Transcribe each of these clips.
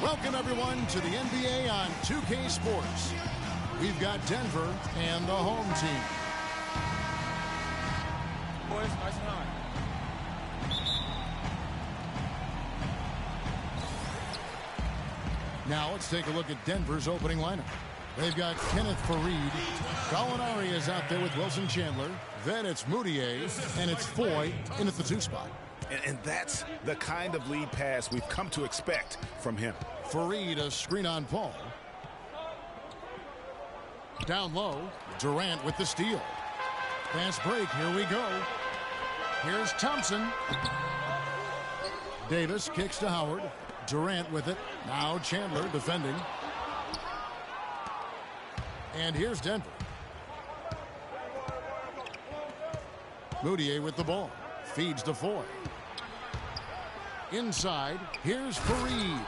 Welcome, everyone, to the NBA on 2K Sports. We've got Denver and the home team. Boys, nice and high. Now let's take a look at Denver's opening lineup. They've got Kenneth Faried. Gallinari is out there with Wilson Chandler. Then it's Moutier, and it's Foy in at the 2 spot. And that's the kind of lead pass we've come to expect from him. Faried, a screen on Paul. Down low, Durant with the steal. Fast break, here we go. Here's Thompson. Davis kicks to Howard. Durant with it. Now Chandler defending. And here's Denver. Moutier with the ball. Feeds to Foy. Inside, here's Faried.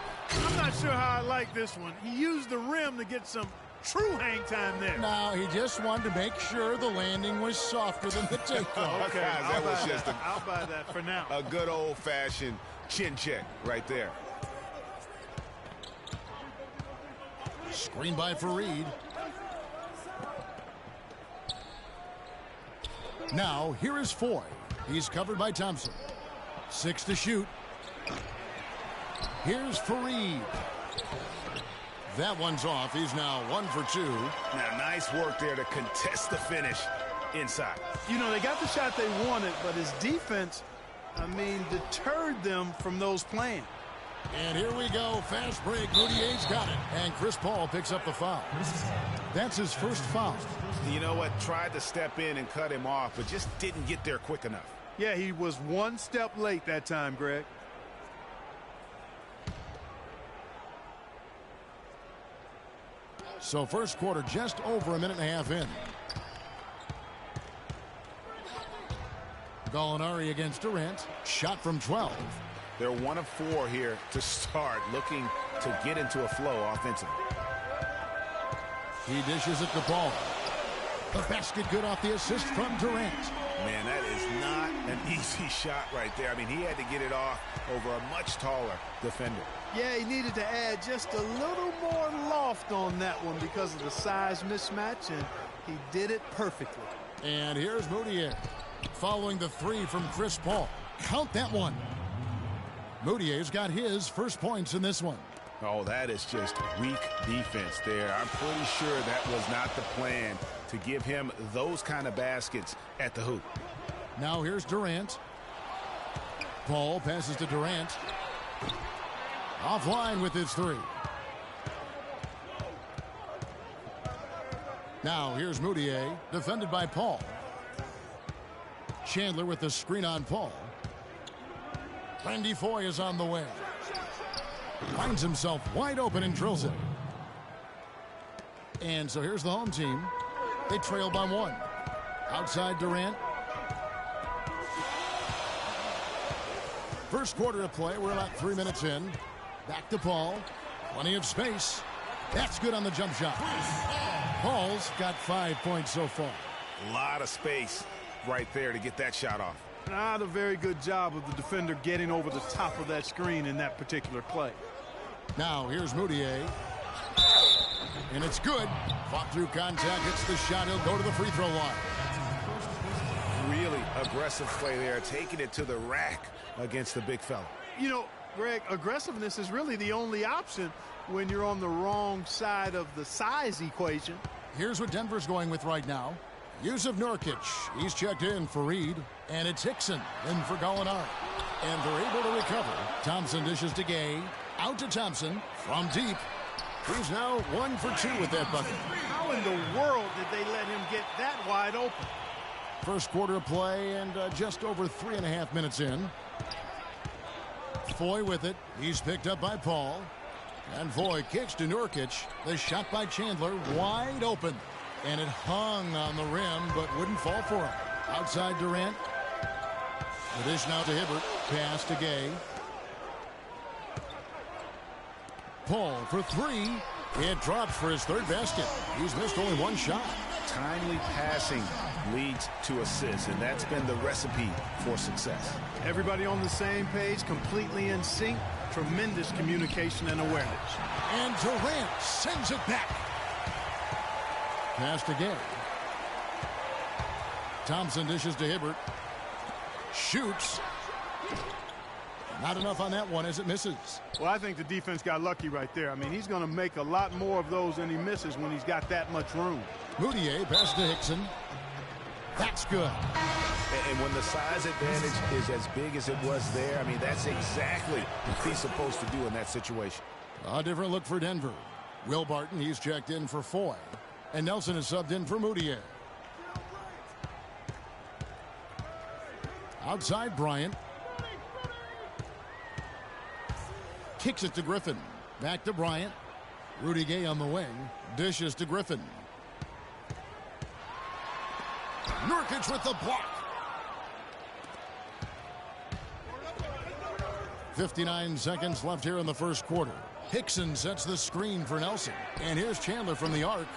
I'm not sure how I like this one. He used the rim to get some true hang time there. Now, he just wanted to make sure the landing was softer than the takeoff. Okay, I'll buy that for now. A good old-fashioned chin check right there. Screen by Faried. Now, here is Foy. He's covered by Thompson. 6 to shoot. Here's Faried. That one's off. He's now 1 for 2. Now, nice work there to contest the finish inside. You know, they got the shot they wanted, but his defense, deterred them from those playing. And here we go. Fast break. Moutier's got it. And Chris Paul picks up the foul. That's his first foul. You know what? Tried to step in and cut him off, but just didn't get there quick enough. Yeah, he was 1 step late that time, Greg. So first quarter just over a minute and a half in. Gallinari against Durant. Shot from 12. They're 1 of 4 here to start, looking to get into a flow offensively. He dishes it to Paul. The basket good off the assist from Durant. Man, that is not an easy shot right there. He had to get it off over a much taller defender. Yeah, he needed to add just a little more loft on that one because of the size mismatch, and he did it perfectly. And here's Moutier following the 3 from Chris Paul. Count that one. Moutier's got his first points in this one. Oh, that is just weak defense there. I'm pretty sure that was not the plan to give him those kind of baskets at the hoop. Now here's Durant. Paul passes to Durant. Offline with his 3. Now here's Moutier, defended by Paul. Chandler with the screen on Paul. Randy Foy is on the way. Finds himself wide open and drills it. And so here's the home team. They trail by 1. Outside Durant. First quarter of play. We're about 3 minutes in. Back to Paul. Plenty of space. That's good on the jump shot. Paul's got 5 points so far. A lot of space right there to get that shot off. Not a very good job of the defender getting over the top of that screen in that particular play. Now here's Moutier. And it's good. Fought through contact. Hits the shot. He'll go to the free throw line. Really aggressive play there. Taking it to the rack against the big fella. You know, Greg, aggressiveness is really the only option when you're on the wrong side of the size equation. Here's what Denver's going with right now. Use of Nurkic. He's checked in for Reed. And it's Hickson in for Gallinari. And they're able to recover. Thompson dishes to Gay. Out to Thompson from deep. He's now 1 for 2 with that bucket. How in the world did they let him get that wide open? First quarter of play and just over 3.5 minutes in. Foy with it. He's picked up by Paul. And Foy kicks to Nurkic. The shot by Chandler wide open. And it hung on the rim but wouldn't fall for him. Outside Durant. The dish now to Hibbert. Pass to Gay. Paul for 3. It drops for his 3rd basket. He's missed only 1 shot. timely passing leads to assists, and that's been the recipe for success. Everybody on the same page, completely in sync. Tremendous communication and awareness. And Durant sends it back. Pass to Gay. Thompson dishes to Hibbert. Shoots. Not enough on that one as it misses. Well, I think the defense got lucky right there. I mean, he's going to make a lot more of those than he misses when he's got that much room. Moutier pass to Hickson. That's good. And when the size advantage is as big as it was there, I mean, that's exactly what he's supposed to do in that situation. A different look for Denver. Will Barton, he's checked in for Foy. And Nelson is subbed in for Moutier. Outside Bryant. Kicks it to Griffin. Back to Bryant. Rudy Gay on the wing. Dishes to Griffin. Nurkic with the block. 59 seconds left here in the first quarter. Hickson sets the screen for Nelson. And here's Chandler from the arc.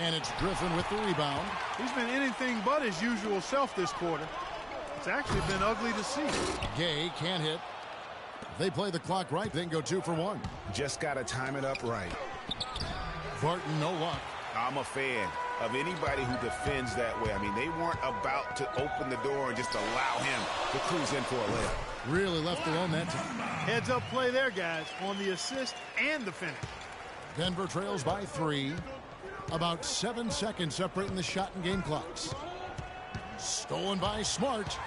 And it's Griffin with the rebound. He's been anything but his usual self this quarter. It's actually been ugly to see. Gay can't hit. They play the clock right, then go 2 for 1. Just got to time it up right. Barton, no luck. I'm a fan of anybody who defends that way. I mean, they weren't about to open the door and just allow him to cruise in for a layup. Really left alone that time. Heads up play there, guys, on the assist and the finish. Denver trails by 3. About 7 seconds separating the shot and game clocks. Stolen by Smart.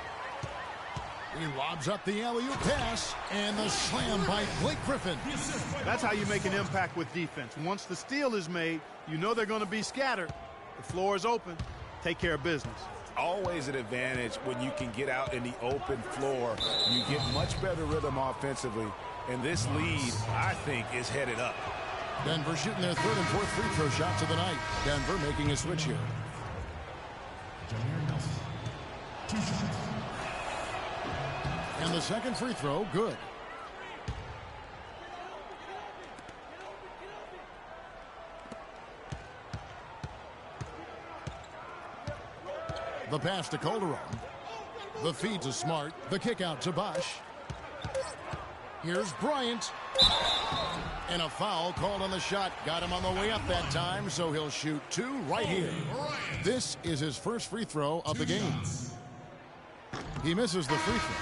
He lobs up the alley-oop pass, and the slam by Blake Griffin. That's how you make an impact with defense. Once the steal is made, you know they're going to be scattered. The floor is open. Take care of business. Always an advantage when you can get out in the open floor. You get much better rhythm offensively, and this lead, I think, is headed up. Denver shooting their third and fourth free throw shots of the night. Denver making a switch here. And the second free throw, good. The pass to Calderon. The feed to Smart. The kick out to Bosch. Here's Bryant. And a foul called on the shot. Got him on the way up that time, so he'll shoot 2 right here. This is his first free throw of the game. He misses the free throw.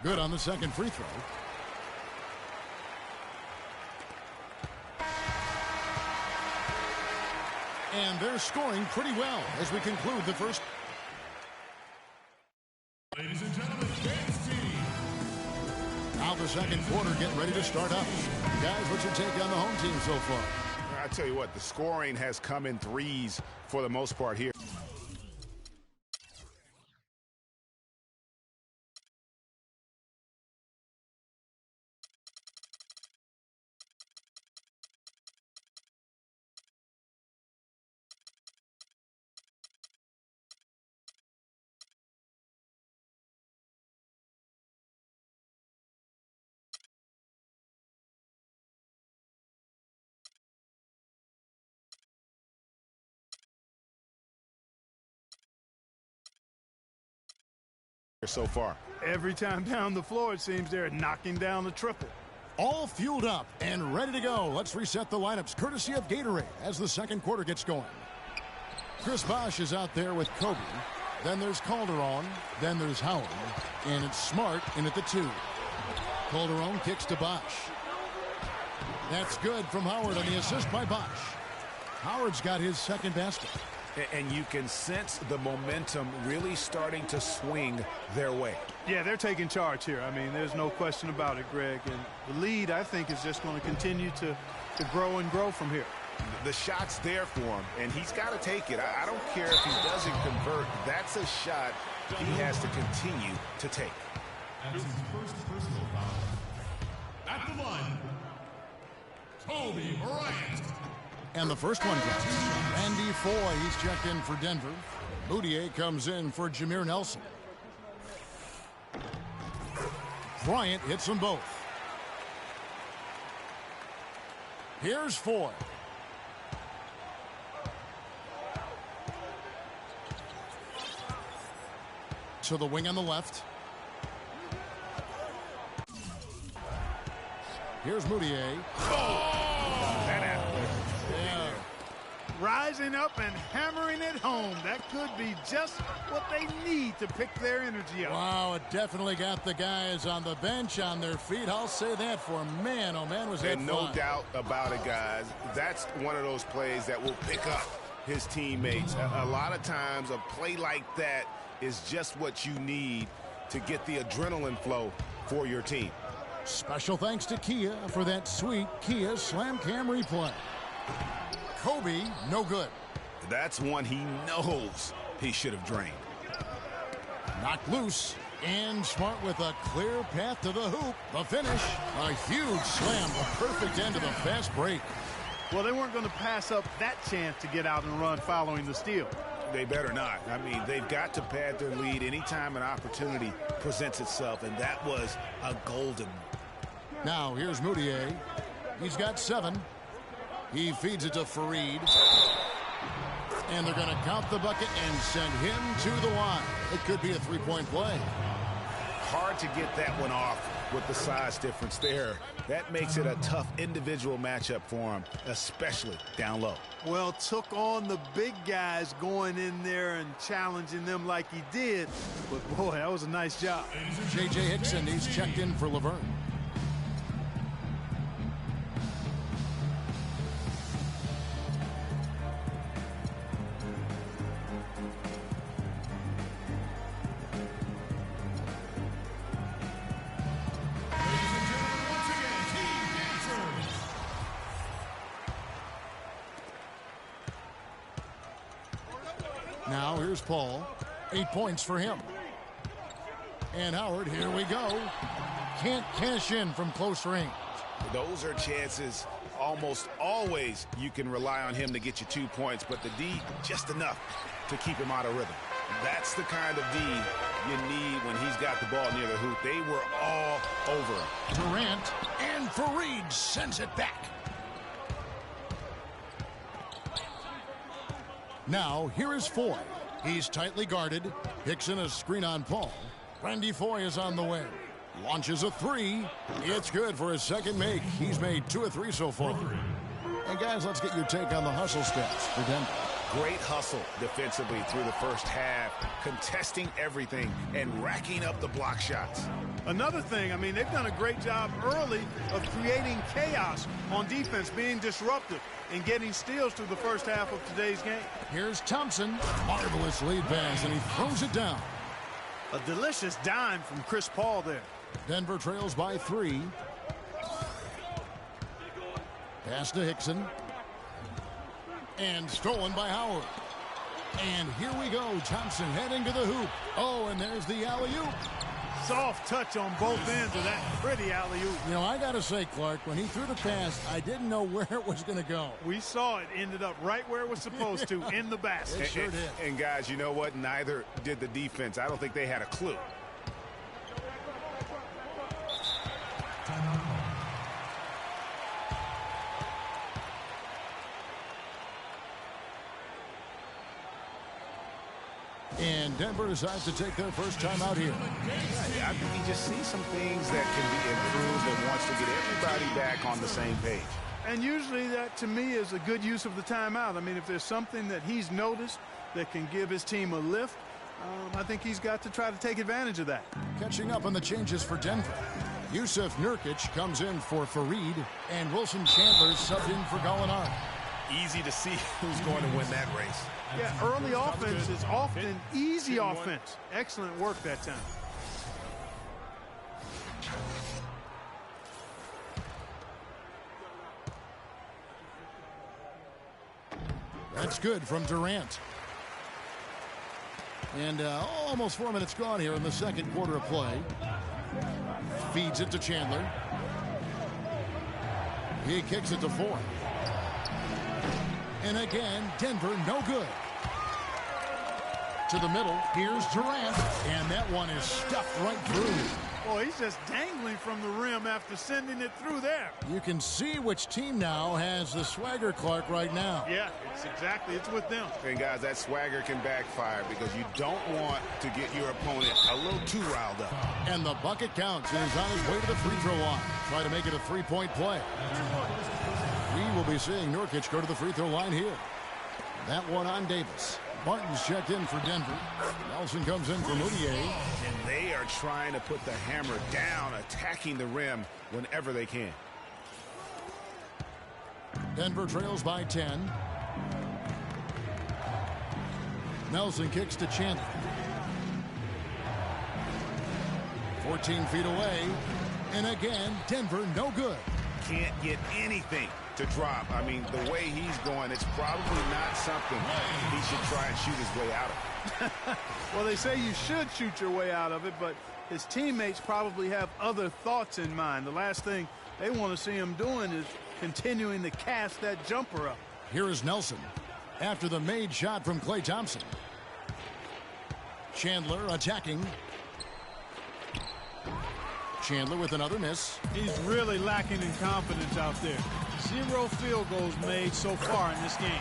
Good on the second free throw. And they're scoring pretty well as we conclude the first. Ladies and gentlemen, James team. Now the second quarter getting ready to start up. Guys, what's your take on the home team so far? I tell you what, the scoring has come in threes for the most part here. So far. Every time down the floor, it seems they're knocking down the triple. All fueled up and ready to go. Let's reset the lineups courtesy of Gatorade as the second quarter gets going. Chris Bosh is out there with Kobe. Then there's Calderon. Then there's Howard. And it's Smart in at the 2. Calderon kicks to Bosh. That's good from Howard on the assist by Bosh. Howard's got his second basket. And you can sense the momentum really starting to swing their way. Yeah, they're taking charge here. I mean, there's no question about it, Greg. And the lead, I think, is just going to continue to grow and grow from here. The shot's there for him, and he's got to take it. I don't care if he doesn't convert. That's a shot he has to continue to take. That's his first personal foul. At the line, Kobe Bryant. And the first one comes. Randy Foy, he's checked in for Denver. Moutier comes in for Jameer Nelson. Bryant hits them both. Here's Foy. To the wing on the left. Here's Moutier. That happened. Yeah. Rising up and hammering it home. That could be just what they need to pick their energy up. Wow, it definitely got the guys on the bench on their feet. I'll say that for man. Oh, man, was that And fun. no doubt about it, guys. That's one of those plays that will pick up his teammates. A lot of times, a play like that is just what you need to get the adrenaline flow for your team. Special thanks to Kia for that sweet Kia Slam Cam replay. Kobe, no good. That's one he knows he should have drained. Knocked loose. And Smart with a clear path to the hoop. The finish, a huge slam, a perfect end to the fast break. Well, they weren't going to pass up that chance to get out and run following the steal. They better not. I mean, they've got to pad their lead anytime an opportunity presents itself, and that was a golden one. Now, here's Moutier. He's got 7. He feeds it to Fareed. And they're going to count the bucket and send him to the line. It could be a three-point play. Hard to get that one off with the size difference there. That makes it a tough individual matchup for him, especially down low. Well, took on the big guys going in there and challenging them like he did. But, boy, that was a nice job. J.J. Hickson, he's checked in for Laverne. Now here's Paul. 8 points for him. And Howard, here we go. Can't cash in from close range. Those are chances almost always you can rely on him to get you 2 points, but the D just enough to keep him out of rhythm. That's the kind of D you need when he's got the ball near the hoop. They were all over him. Durant and Fareed sends it back. Now, here is Foy. He's tightly guarded. Hickson a screen on Paul. Randy Foy is on the wing. Launches a 3. It's good for his second make. He's made 2 of 3 so far. And guys, let's get your take on the hustle stats for Denver. Great hustle defensively through the first half, contesting everything and racking up the block shots. Another thing, I mean, they've done a great job early of creating chaos on defense, being disruptive and getting steals through the first half of today's game. Here's Thompson. Marvelous lead pass, and he throws it down. A delicious dime from Chris Paul there. Denver trails by 3. Pass to Hickson. And stolen by Howard. And here we go. Thompson heading to the hoop. Oh, and there's the alley-oop. Soft touch on both ends of that pretty alley-oop. You know, I got to say, Clark, when he threw the pass, I didn't know where it was going to go. We saw it ended up right where it was supposed to, in the basket. It sure did. And guys, you know what? Neither did the defense. I don't think they had a clue. And Denver decides to take their first time out here. I think he just sees some things that can be improved and wants to get everybody back on the same page. And usually that, to me, is a good use of the timeout. I mean, if there's something that he's noticed that can give his team a lift, I think he's got to try to take advantage of that. Catching up on the changes for Denver. Yusuf Nurkic comes in for Fareed, and Wilson Chandler subbed in for Gallinari. Easy to see who's going to win that race. Yeah, early offense is often easy offense. Excellent work that time. That's good from Durant. And almost 4 minutes gone here in the second quarter of play. Feeds it to Chandler. He kicks it to Foy. And again, Denver no good. To the middle, here's Durant. And that one is stuffed right through. Oh, he's just dangling from the rim after sending it through there. You can see which team now has the swagger, Clark, right now. Yeah, it's with them. And guys, that swagger can backfire because you don't want to get your opponent a little too riled up. And the bucket counts, and he's on his way to the free throw line. Try to make it a three-point play. We will be seeing Nurkic go to the free throw line here. That one on Davis. Martin's checked in for Denver. Nelson comes in for Moutier. And they are trying to put the hammer down, attacking the rim whenever they can. Denver trails by 10. Nelson kicks to Chandler. 14 feet away. And again, Denver no good. Can't get anything to drop. I mean, the way he's going, it's probably not something he should try and shoot his way out of. Well, they say you should shoot your way out of it, but his teammates probably have other thoughts in mind. The last thing they want to see him doing is continuing to cast that jumper up. Here is Nelson after the made shot from Klay Thompson. Chandler attacking. Chandler with another miss. He's really lacking in confidence out there. 0 field goals made so far in this game.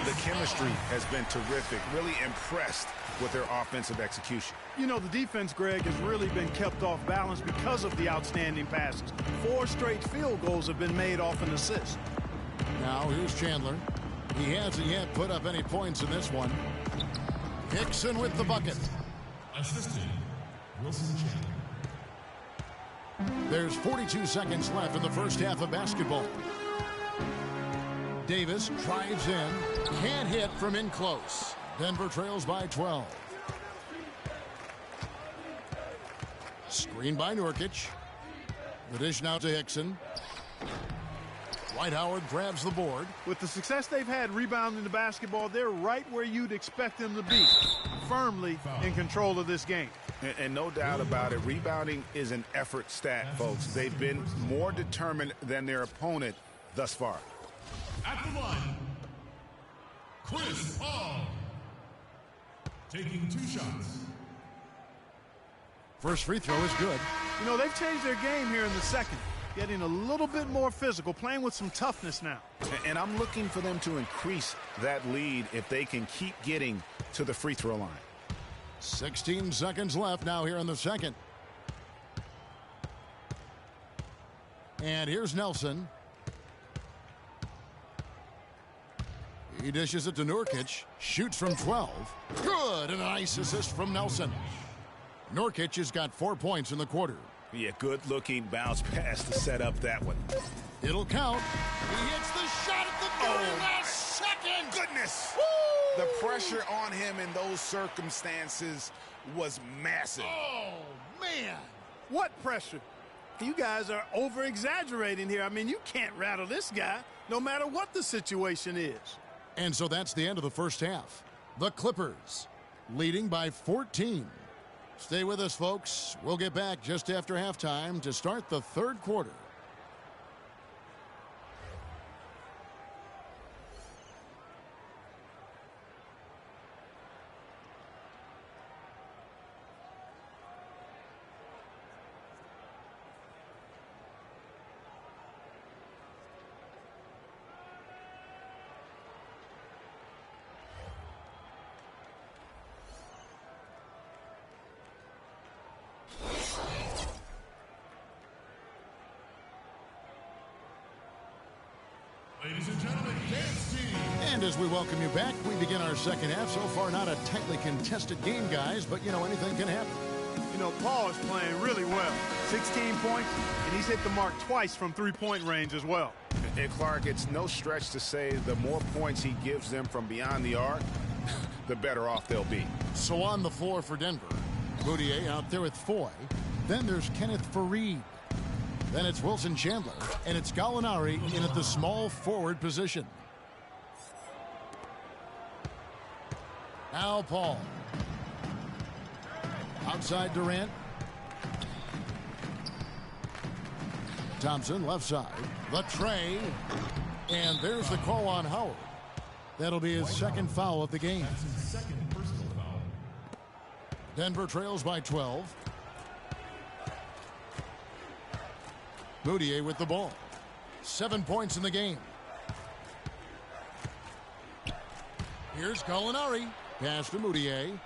The chemistry has been terrific. Really impressed with their offensive execution. You know, the defense, Greg, has really been kept off balance because of the outstanding passes. 4 straight field goals have been made off an assist. Now here's Chandler. He hasn't yet put up any points in this one. Hickson with the bucket. Assistant, Wilson Chandler. There's 42 seconds left in the first half of basketball. Davis drives in. Can't hit from in close. Denver trails by 12. Screen by Nurkic. The dish now to Hickson. Dwight Howard grabs the board. With the success they've had rebounding the basketball, they're right where you'd expect them to be, firmly in control of this game. And no doubt about it, rebounding is an effort stat, folks. They've been more determined than their opponent thus far. At the line, Chris Paul. Taking 2 shots. First free throw is good. You know, they've changed their game here in the second, getting a little bit more physical, playing with some toughness now. And I'm looking for them to increase that lead if they can keep getting to the free throw line. 16 seconds left now here in the second. And here's Nelson. He dishes it to Nurkic. Shoots from 12. Good, and a nice assist from Nelson. Nurkic has got 4 points in the quarter. Yeah, good-looking bounce pass to set up that one. It'll count. He hits the shot at the very last second. Goodness! Woo! The pressure on him in those circumstances was massive. Oh, man. What pressure? You guys are over-exaggerating here. I mean, you can't rattle this guy no matter what the situation is. And so that's the end of the first half. The Clippers leading by 14. Stay with us, folks. We'll get back just after halftime to start the third quarter. Ladies and gentlemen, dance team. And as we welcome you back, we begin our second half. So far, not a tightly contested game, guys, but, you know, anything can happen. You know, Paul is playing really well. 16 points, and he's hit the mark twice from three-point range as well. And Clark, it's no stretch to say the more points he gives them from beyond the arc, the better off they'll be. So on the floor for Denver, Moutier out there with Foy. Then there's Kenneth Faried. Then it's Wilson Chandler, and it's Gallinari in at the small forward position. Now Paul. Outside Durant. Thompson left side. The tray. And there's the call on Howard. That'll be his second foul of the game. That's his second personal foul. Denver trails by 12. Moutier with the ball. 7 points in the game. Here's Gallinari. Pass to Moutier.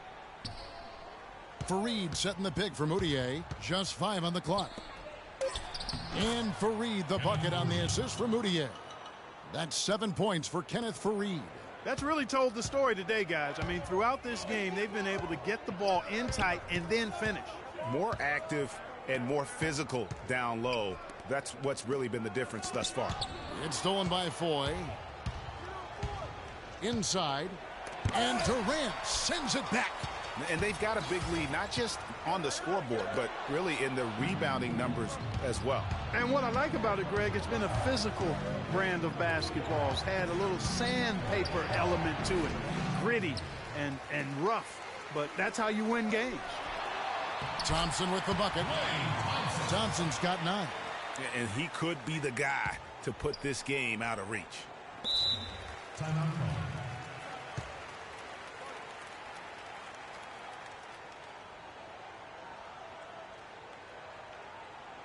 Fareed setting the pick for Moutier. Just 5 on the clock. And Fareed the bucket on the assist for Moutier. That's 7 points for Kenneth Fareed. That's really told the story today, guys. I mean, throughout this game, they've been able to get the ball in tight and then finish. More active and more physical down low. That's what's really been the difference thus far. It's stolen by Foy. Inside. And Durant sends it back. And they've got a big lead, not just on the scoreboard, but really in the rebounding numbers as well. And what I like about it, Greg, it's been a physical brand of basketball. It's had a little sandpaper element to it. Gritty and rough. But that's how you win games. Thompson with the bucket. Thompson's got 9. And he could be the guy to put this game out of reach. Timeout call.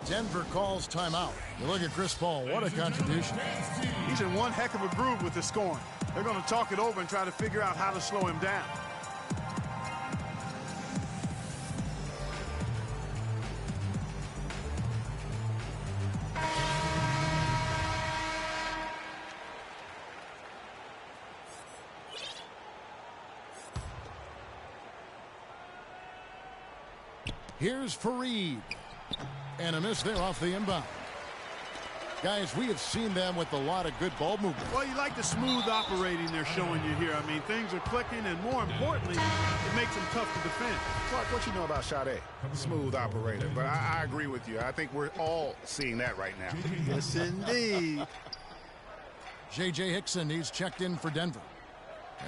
Denver calls timeout. You look at Chris Paul. What a contribution. He's in one heck of a groove with the scoring. They're going to talk it over and try to figure out how to slow him down. Here's Fareed. And a miss there off the inbound. Guys, we have seen them with a lot of good ball movement. Well, you like the smooth operating they're showing you here. I mean, things are clicking, and more importantly, it makes them tough to defend. Clark, what you know about Sade? Smooth operator. But I agree with you. I think we're all seeing that right now. Yes, indeed. J.J. Hickson, he's checked in for Denver.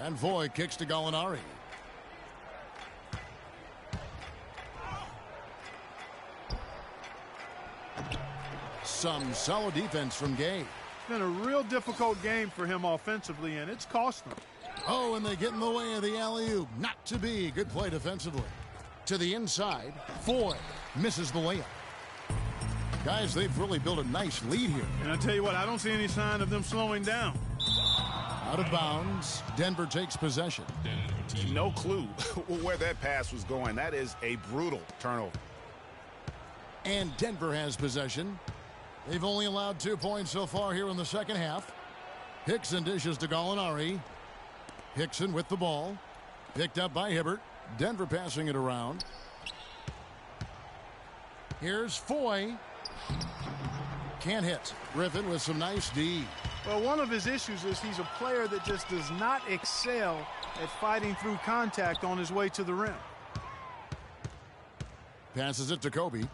And Voy kicks to Gallinari. Some solid defense from Gay. It's been a real difficult game for him offensively, and it's cost them. Oh, and they get in the way of the alley-oop. Not to be. Good play defensively. To the inside. Foy misses the layup. Guys, they've really built a nice lead here. And I tell you what, I don't see any sign of them slowing down. Out of bounds. Denver takes possession. No clue where that pass was going. That is a brutal turnover. And Denver has possession. They've only allowed 2 points so far here in the second half. Hickson dishes to Gallinari. Hickson with the ball. Picked up by Hibbert. Denver passing it around. Here's Foy. Can't hit. Griffin with some nice D. Well, one of his issues is he's a player that just does not excel at fighting through contact on his way to the rim. Passes it to Kobe.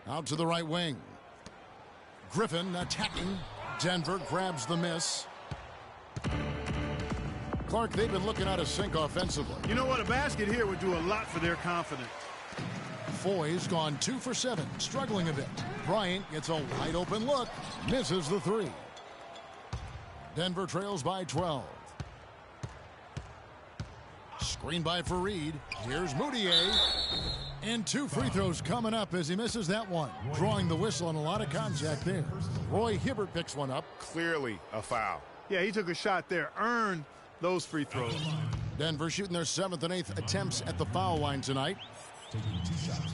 Out to the right wing. Griffin attacking. Denver grabs the miss. Clark, they've been looking out of sync offensively. You know what? A basket here would do a lot for their confidence. Foy's gone 2 for 7, struggling a bit. Bryant gets a wide open look. Misses the 3. Denver trails by 12. Screen by Fareed. Here's Moutier. And 2 free throws coming up as he misses that one. Drawing the whistle on a lot of contact there. Roy Hibbert picks one up. Clearly a foul. Yeah, he took a shot there. Earned those free throws. Denver shooting their 7th and 8th attempts at the foul line tonight. Taking 2 shots.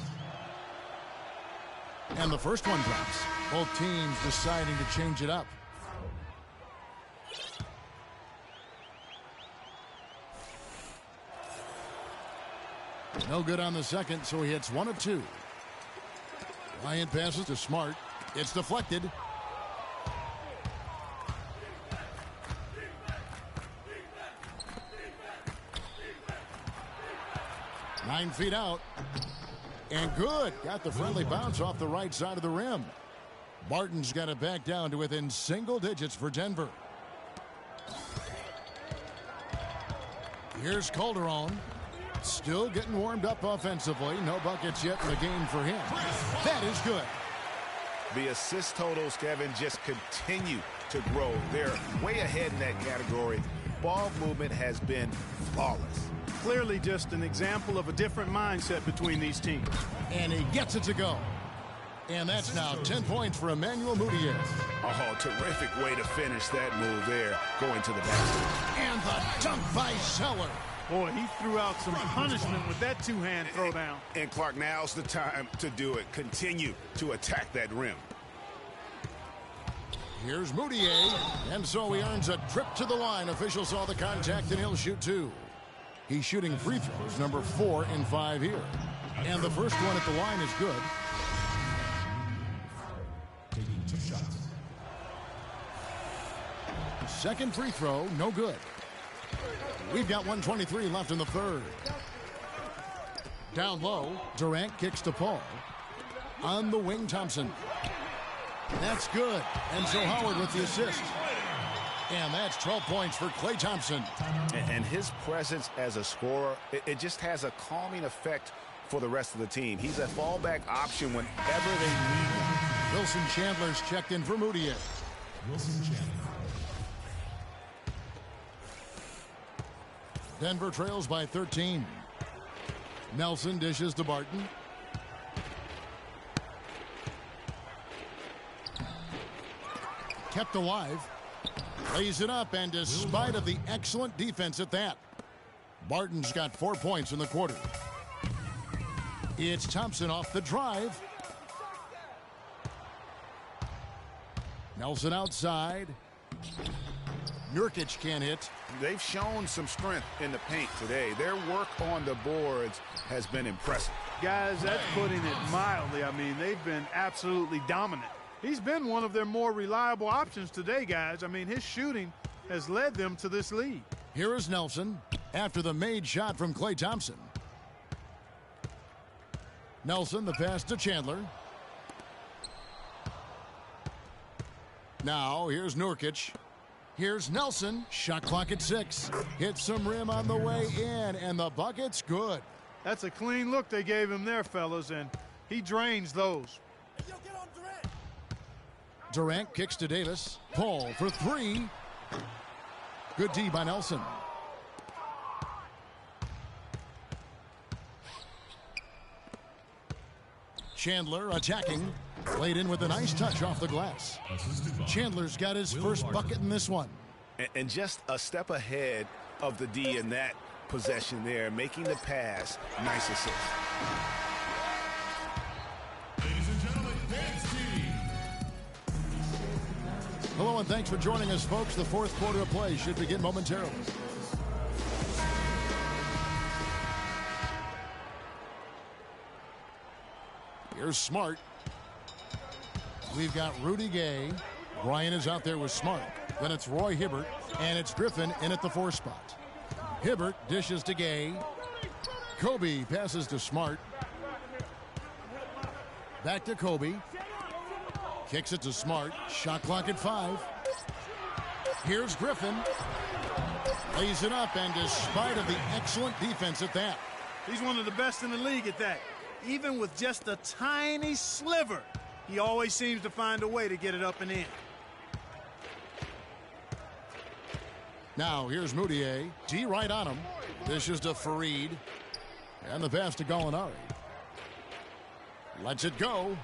And the first one drops. Both teams deciding to change it up. No good on the second, so he hits 1 of 2. Bryant passes to Smart. It's deflected. Nine feet out. And good. Got the friendly bounce off the right side of the rim. Barton's got it back down to within single digits for Denver. Here's Calderon. Still getting warmed up offensively. No buckets yet in the game for him. That is good. The assist totals, Kevin, just continue to grow. They're way ahead in that category. Ball movement has been flawless. Clearly just an example of a different mindset between these teams. And he gets it to go. And that's now 10 points for Emmanuel Mudiay. Oh, terrific way to finish that move there, going to the basket. And the dunk by Zeller. Boy, he threw out some punishment with that two-hand throwdown. And Clark, now's the time to do it. Continue to attack that rim. Here's Mudiay, and so he earns a trip to the line. Officials saw the contact, and he'll shoot two. He's shooting free throws, number 4 in 5 here. And the first one at the line is good. Taking 2 shots. Second free throw, no good. We've got 1:23 left in the third. Down low, Durant kicks to Paul. On the wing, Thompson. That's good. And so Howard with the assist. And that's 12 points for Klay Thompson. And his presence as a scorer, it just has a calming effect for the rest of the team. He's a fallback option whenever they need him. Wilson Chandler's checked in for Mudiay. Wilson Chandler. Denver trails by 13. Nelson dishes to Barton. Kept alive. Lays it up, and despite of the excellent defense at that, Barton's got 4 points in the quarter. It's Thompson off the drive. Nelson outside. Nurkic can't hit. They've shown some strength in the paint today. Their work on the boards has been impressive. Guys, that's putting it mildly. I mean, they've been absolutely dominant. He's been one of their more reliable options today, guys. I mean, his shooting has led them to this lead. Here is Nelson after the made shot from Klay Thompson. Nelson, the pass to Chandler. Now, here's Nurkic. Here's Nelson. Shot clock at 6. Hits some rim on the way in, and the bucket's good. That's a clean look they gave him there, fellas, and he drains those. Durant kicks to Davis. Paul for 3. Good D by Nelson. Chandler attacking. Played in with a nice touch off the glass. Chandler's got his first bucket in this one. And just a step ahead of the D in that possession there, making the pass. Nice assist. Ladies and gentlemen, dance team. Hello and thanks for joining us, folks. The fourth quarter of play should begin momentarily. Here's Smart. We've got Rudy Gay. Brian is out there with Smart. Then it's Roy Hibbert, and it's Griffin in at the 4 spot. Hibbert dishes to Gay. Kobe passes to Smart. Back to Kobe. Kicks it to Smart. Shot clock at 5. Here's Griffin. Lays it up, and despite of the excellent defense at that. He's one of the best in the league at that. Even with just a tiny sliver, he always seems to find a way to get it up and in. Now here's Mudiay. D right on him. Dishes to Fareed. And the pass to Gallinari. Lets it go.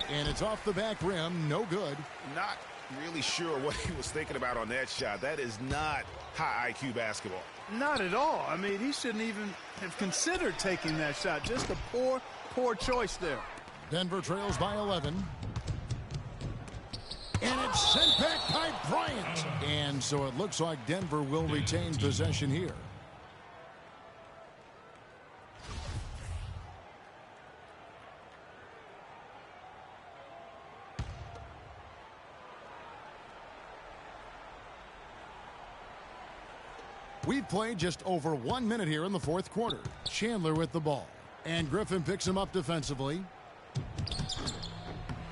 And it's off the back rim. No good. Not really sure what he was thinking about on that shot. That is not high IQ basketball. Not at all. I mean, he shouldn't even have considered taking that shot. Just a poor choice there. Denver trails by 11. And it's sent back by Bryant. And so it looks like Denver will retain possession here. We've played just over 1 minute here in the fourth quarter. Chandler with the ball. And Griffin picks him up defensively.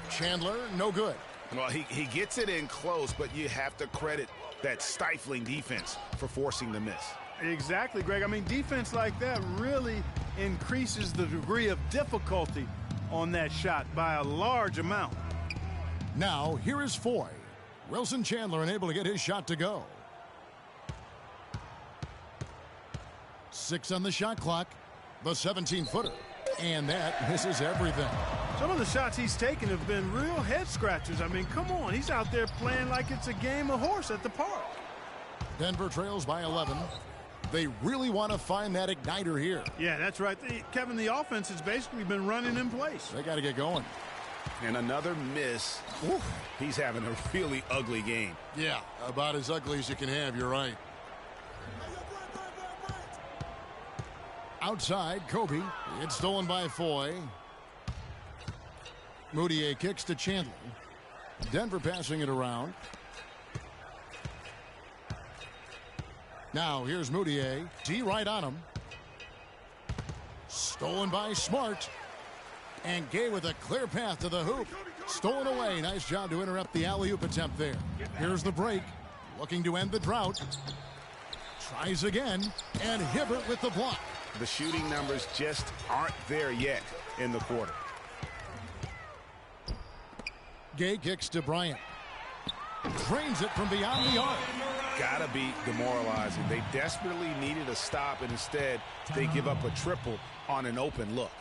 Chandler, no good. Well, he gets it in close, but you have to credit that stifling defense for forcing the miss. Exactly, Greg. I mean, defense like that really increases the degree of difficulty on that shot by a large amount. Now, here is Foy. Wilson Chandler unable to get his shot to go. 6 on the shot clock. The 17-footer. And that misses everything. Some of the shots he's taken have been real head scratchers. I mean, come on. He's out there playing like it's a game of horse at the park. Denver trails by 11. They really want to find that igniter here. Yeah, that's right. Kevin, the offense has basically been running in place. They got to get going. And another miss. Oof, he's having a really ugly game. Yeah, about as ugly as you can have. You're right. Outside, Kobe. It's stolen by Foy. Moutier kicks to Chandler. Denver passing it around. Now here's Moutier. D right on him. Stolen by Smart. And Gay with a clear path to the hoop. Stolen away. Nice job to interrupt the alley-oop attempt there. Here's the break. Looking to end the drought. Tries again. And Hibbert with the block. The shooting numbers just aren't there yet in the quarter. Gay kicks to Bryant. Drains it from beyond the arc. Gotta be demoralizing. They desperately needed a stop, and instead they give up a triple on an open look.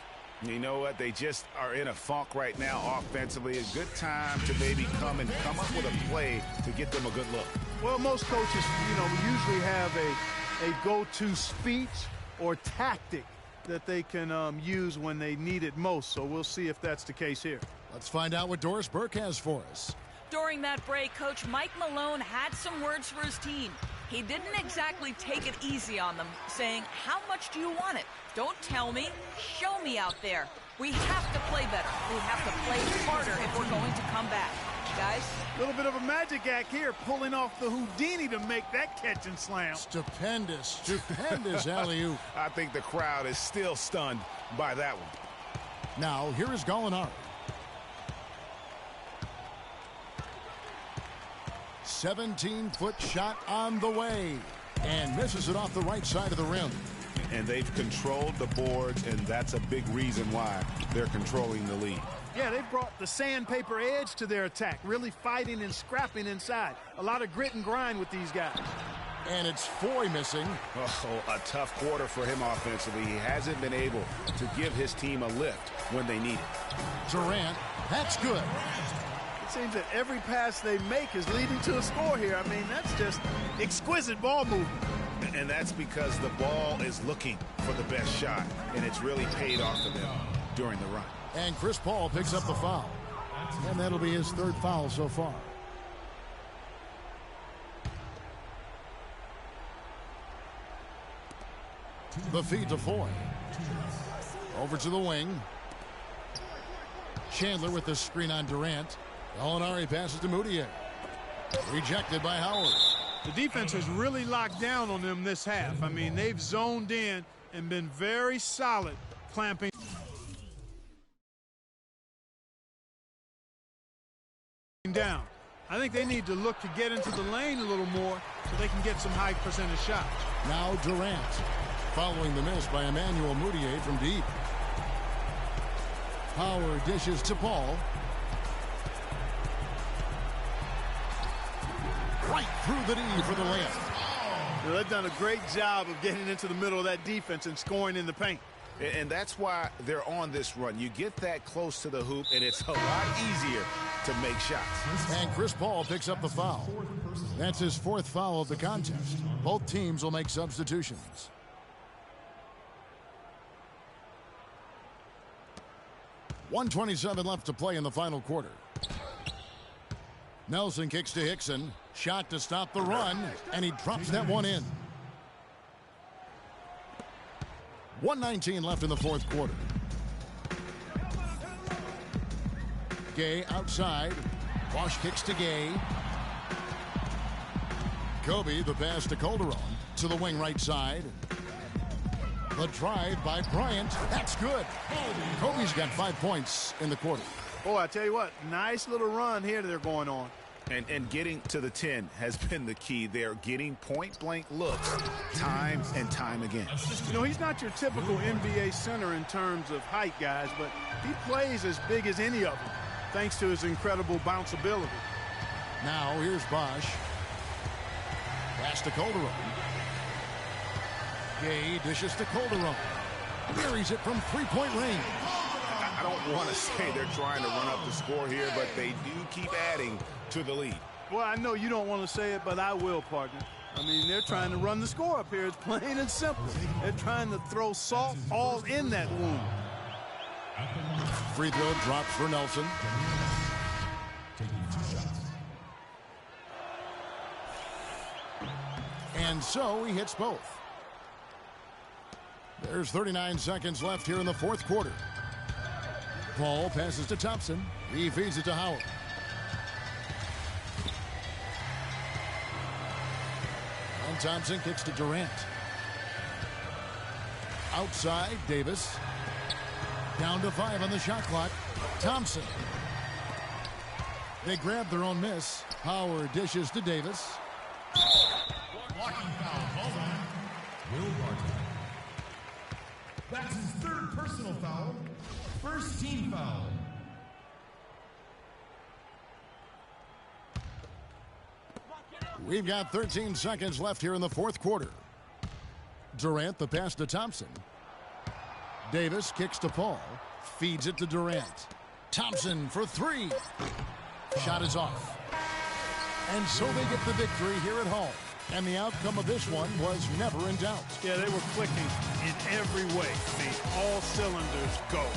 You know what? They just are in a funk right now offensively. A good time to maybe come up with a play to get them a good look. Well, most coaches, usually have a go-to speech or tactic that they can use when they need it most. So we'll see if that's the case here. Let's find out what Doris Burke has for us. During that break, Coach Mike Malone had some words for his team. He didn't exactly take it easy on them, saying, "How much do you want it? Don't tell me. Show me out there. We have to play better. We have to play harder if we're going to come back." Guys? A little bit of a magic act here, pulling off the Houdini to make that catch and slam. Stupendous alley-oop. I think the crowd is still stunned by that one. Now, here is Gallinari. 17-foot shot on the way. And misses it off the right side of the rim. And they've controlled the boards, and that's a big reason why they're controlling the lead. Yeah, they've brought the sandpaper edge to their attack, really fighting and scrapping inside. A lot of grit and grind with these guys. And it's Foy missing. Oh, a tough quarter for him offensively. He hasn't been able to give his team a lift when they need it. Durant, that's good. It seems that every pass they make is leading to a score here. I mean, that's just exquisite ball movement. And that's because the ball is looking for the best shot, and it's really paid off for them during the run. And Chris Paul picks up the foul. And that'll be his third foul so far. The feed to Foy. Over to the wing. Chandler with the screen on Durant. Gallinari passes to Moutier. Rejected by Howard. The defense has really locked down on them this half. I mean, they've zoned in and been very solid, clamping down. I think they need to look to get into the lane a little more so they can get some high percentage shots. Now Durant, following the miss by Emmanuel Moutier from deep. Howard dishes to Paul. Right through the knee for the layup. They've done a great job of getting into the middle of that defense and scoring in the paint. And that's why they're on this run. You get that close to the hoop, and it's a lot easier to make shots. And Chris Paul picks up the foul. That's his fourth foul of the contest. Both teams will make substitutions. .127 left to play in the final quarter. Nelson kicks to Hickson. Shot to stop the run, and he drops that one in. 1:19 left in the fourth quarter. Gay outside. Bosch kicks to Gay. Kobe, the pass to Calderon. To the wing right side. The drive by Bryant. That's good. Kobe's got 5 points in the quarter. Boy, I tell you what, nice little run here they're going on. And getting to the 10 has been the key. They're getting point-blank looks time and time again. You know, he's not your typical NBA center in terms of height, guys, but he plays as big as any of them, thanks to his incredible bounceability. Now here's Bosch. Pass to Calderon. Gay dishes to Calderon. Buries it from three-point range. I I don't want to say they're trying to run up the score here, but they do keep adding to the lead. Well, I know you don't want to say it, but I will, partner. I mean, they're trying to run the score up here. It's plain and simple. They're trying to throw salt all in that wound. Free throw drops for Nelson. Taking 2 shots. And so he hits both. There's 39 seconds left here in the fourth quarter. Paul passes to Thompson. He feeds it to Howard. And Thompson kicks to Durant. Outside, Davis. Down to 5 on the shot clock. Thompson. They grab their own miss. Howard dishes to Davis. Blocking foul called on Will Barton. That's his 3rd personal foul. First team foul. We've got 13 seconds left here in the fourth quarter. Durant the pass to Thompson. Davis kicks to Paul. Feeds it to Durant. Thompson for 3. Shot is off. And so they get the victory here at home. And the outcome of this one was never in doubt. Yeah, they were clicking in every way. All cylinders go.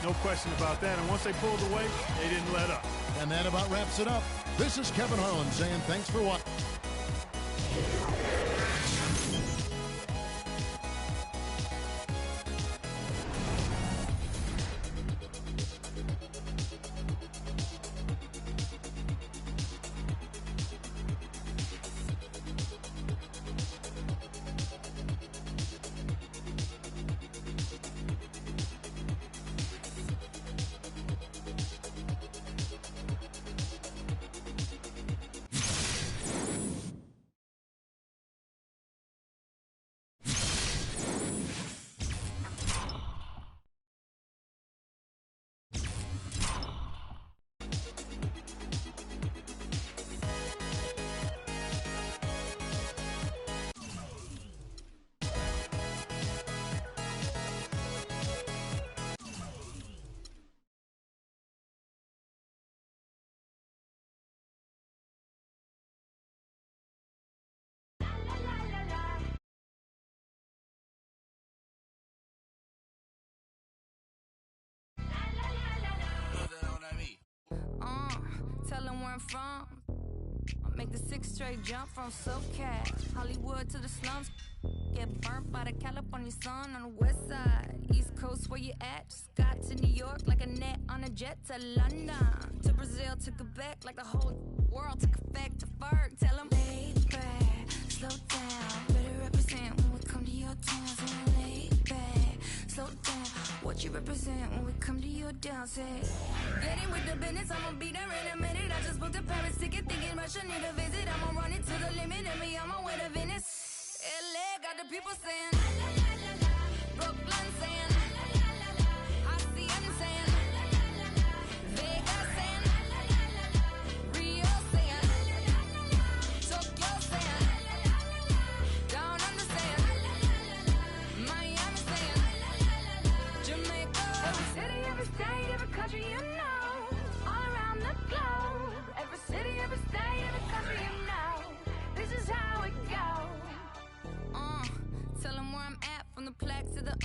No question about that. And once they pulled away, they didn't let up. And that about wraps it up. This is Kevin Harlan saying thanks for watching. Tell them where I'm from. I make the 6 straight jump from SoCal, Hollywood to the slums. Get burnt by the California sun on the west side. East Coast, where you at? Just got to New York like a net on a jet to London. To Brazil, to Quebec, like the whole world took effect to Ferg. Tell them, lay back, slow down. Better represent when we come to your town. So lay back, slow down. What you represent when we come to your down, say. Get in with the business, I'ma be there in a minute. I just booked a Paris ticket, thinking Russia need a visit. I'ma run it to the limit, and me on my way to Venice. LA got the people saying, Brooklyn saying, Hacienda saying, Vegas saying, Rio saying, Tokyo saying, Down Under saying, Miami saying, Jamaica. Every city, every state, every country you know, all around the globe. Every city, every state, every country you know, this is how it goes. Tell them where I'm at, from the plaque to the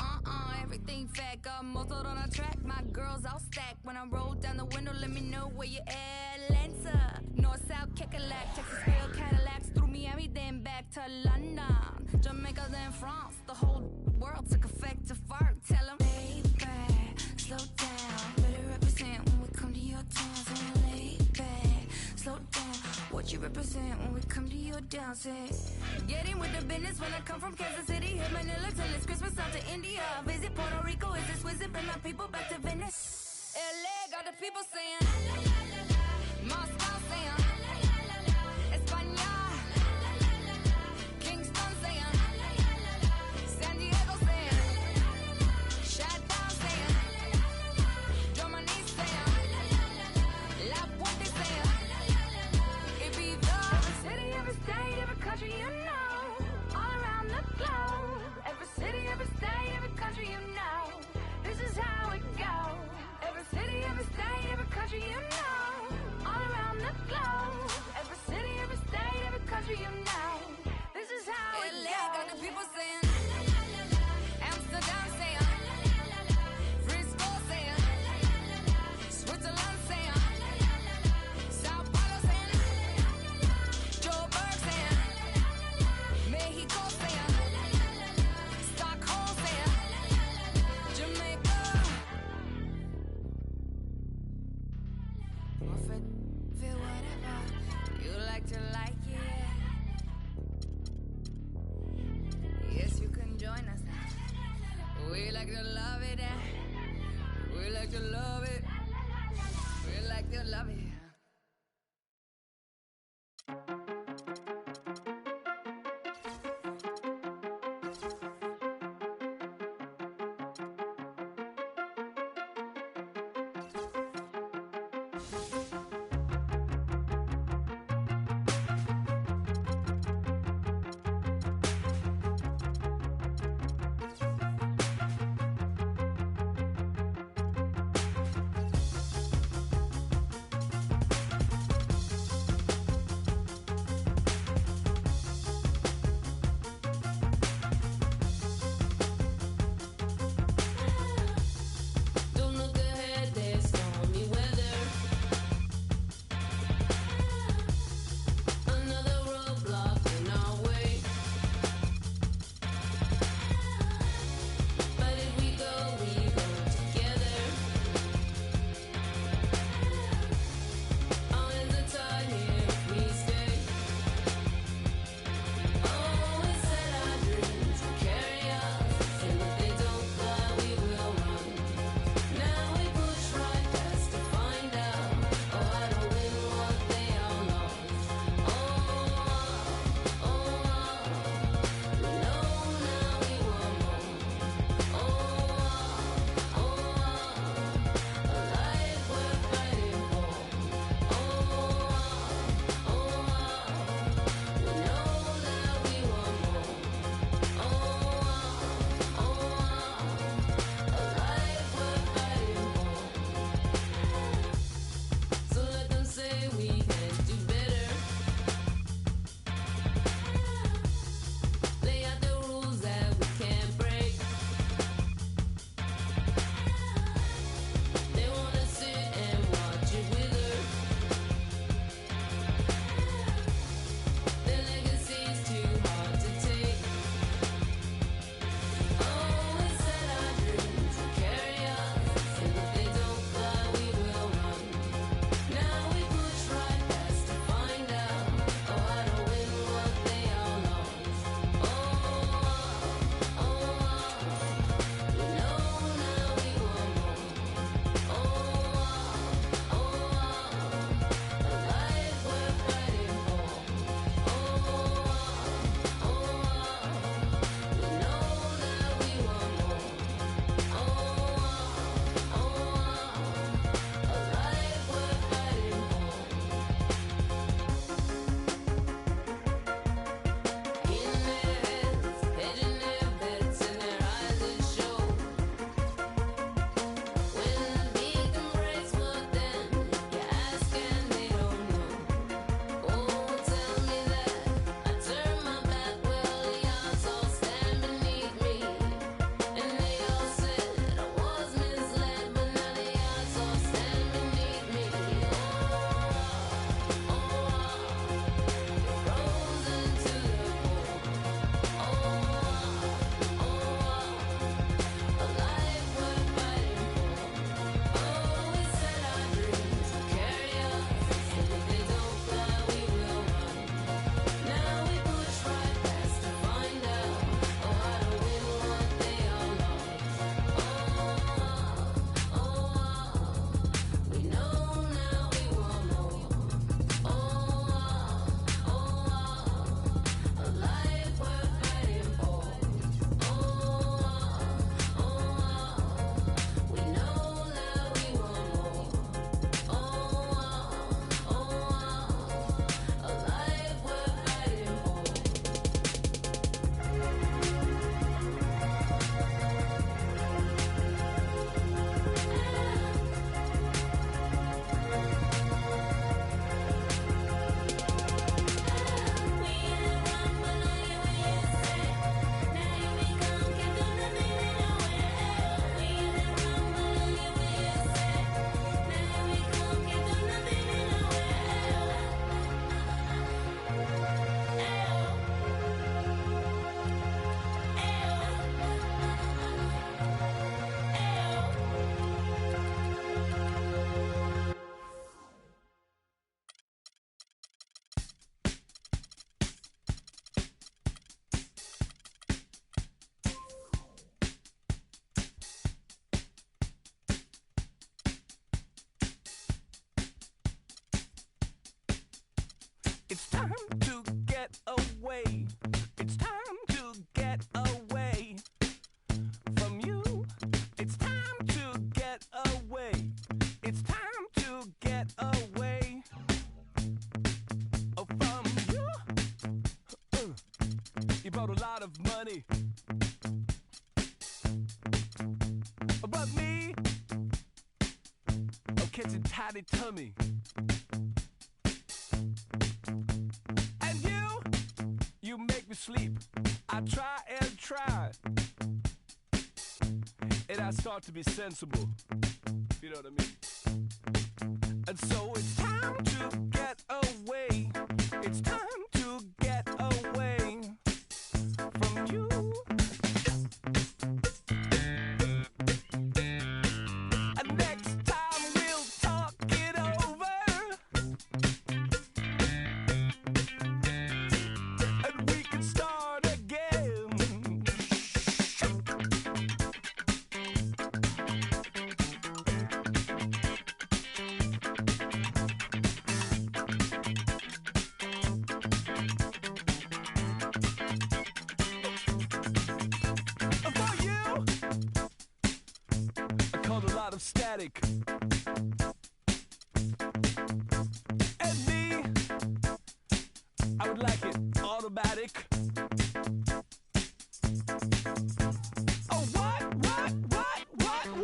everything fat, got muzzled on a track. My girls all stacked. When I roll down the window, let me know where you at. Atlanta, North, South, Kekalak, Texas, real Cadillacs, through Miami, then back to London, Jamaica, then France. The whole world took effect to fart. Tell them, lay back, slow down. Better represent when we come to your town. So lay back, slow down. What you represent when we come to your down, say. Getting with the business when I come from Kansas City. Hit Manila till it's Christmas, out to India. Visit Puerto Rico, is this wizard? Bring my people back to Venice. LA got the people saying, Moscow saying, España, Kingston saying, San Diego saying, Chi-Town saying, Germany saying, La Puente saying, every city, every state, every country you know, all around the globe. Every city, every state, every country you know, this is how it goes. Every It's time to get away. It's time to get away from you. It's time to get away. It's time to get away. got a lot of money. But me, I'm catching tiny tummy. And you make me sleep. I try and try, and I start to be sensible. You know what I mean? And so it's time to get away. It's time to get away from you. And next time we'll talk it over, and we can start again. For you, I caught a lot of static. And me, I would like it automatic. Oh,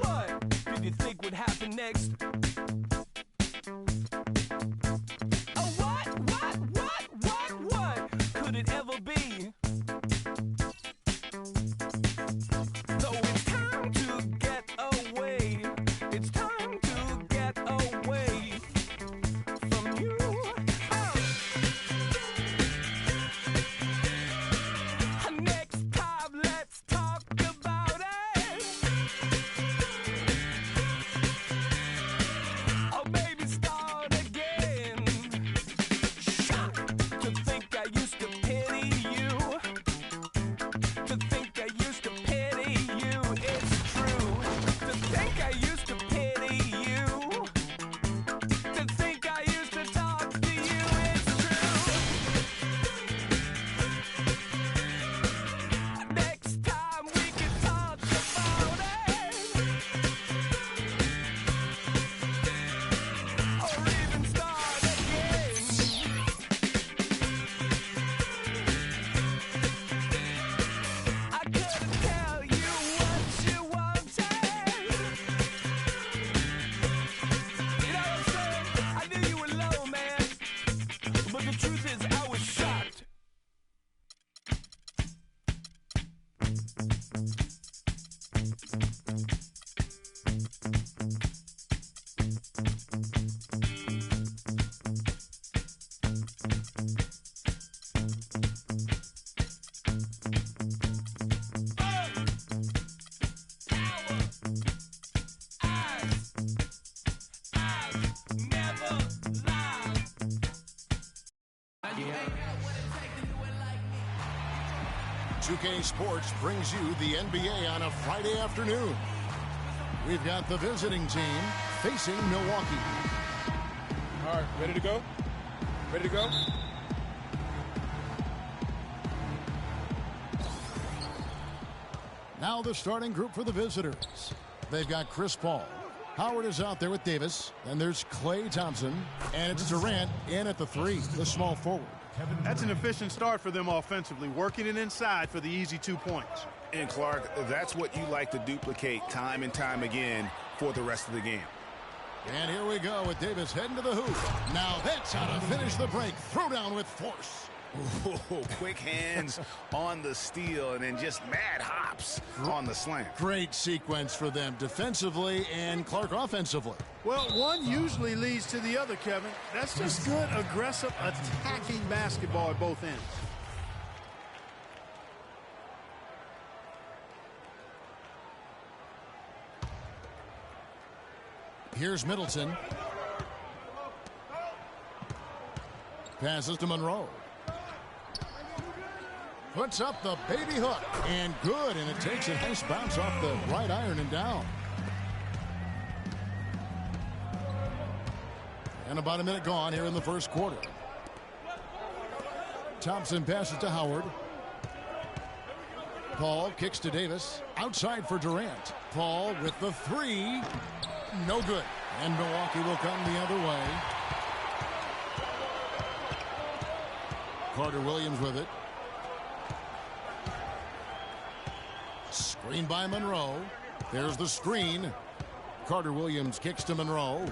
what did you think would happen next? Oh, what could it ever be? So it's time to get away. It's time to get away from you. Next time, let's talk about it. Or maybe start again. To think I used to pity you. To think I used to pity you. It's true. To think I used to pity you. To think I used to talk to you. It's true. Next time we can talk about it. Or even start again. I couldn't tell you what you wanted. You know what I'm saying? I knew you were low, man. But the truth is, I was shocked. Never lied. 2K Sports brings you the NBA on a Friday afternoon. We've got the visiting team facing Milwaukee. All right, ready to go? Ready to go? Now the starting group for the visitors. They've got Chris Paul. Howard is out there with Davis. Then there's Klay Thompson. And it's Durant in at the 3, the small forward. That's an efficient start for them offensively, working it inside for the easy 2 points. And Clark, that's what you like to duplicate time and time again for the rest of the game. And here we go with Davis heading to the hoop. Now that's how to finish the break. Throw down with force. Ooh, quick hands on the steal and then just mad hops on the slam. Great sequence for them defensively and Clark offensively. Well, one usually leads to the other, Kevin. That's just good, aggressive, attacking basketball at both ends. Here's Middleton. Passes to Monroe. Puts up the baby hook. And good. And it takes a nice bounce off the right iron and down. And about a minute gone here in the first quarter. Thompson passes to Howard. Paul kicks to Davis. Outside for Durant. Paul with the 3. No good. And Milwaukee will come the other way. Carter Williams with it. Screen by Monroe. There's the screen. Carter Williams kicks to Monroe.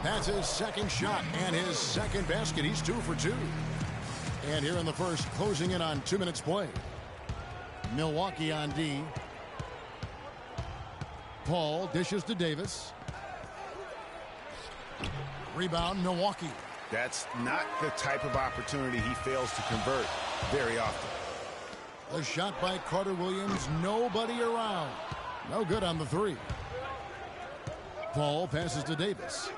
That's his second shot and his second basket. He's 2 for 2. And here in the first, closing in on 2 minutes play. Milwaukee on D. Paul dishes to Davis. Rebound, Milwaukee. That's not the type of opportunity he fails to convert very often. A shot by Carter Williams. Nobody around. No good on the three. Paul passes to Davis.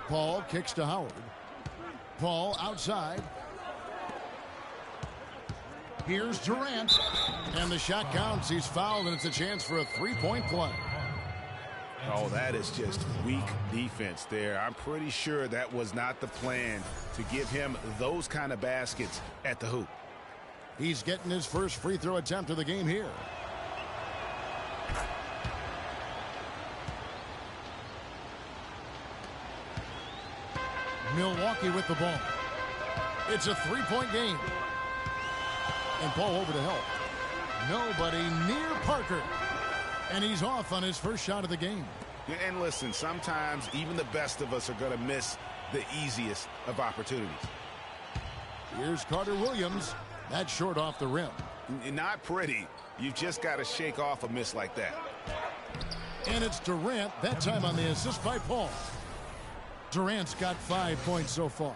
Paul kicks to Howard. Paul outside. Here's Durant. And the shot counts. He's fouled, and it's a chance for a three-point play. Oh, that is just weak defense there. I'm pretty sure that was not the plan to give him those kind of baskets at the hoop. He's getting his first free throw attempt of the game here. Milwaukee with the ball. It's a three-point game. And Paul over to help. Nobody near Parker. And he's off on his first shot of the game. And listen, sometimes even the best of us are going to miss the easiest of opportunities. Here's Carter Williams. That's short off the rim. Not pretty. You've just got to shake off a miss like that. And it's Durant, that time on the assist by Paul. Durant's got 5 points so far.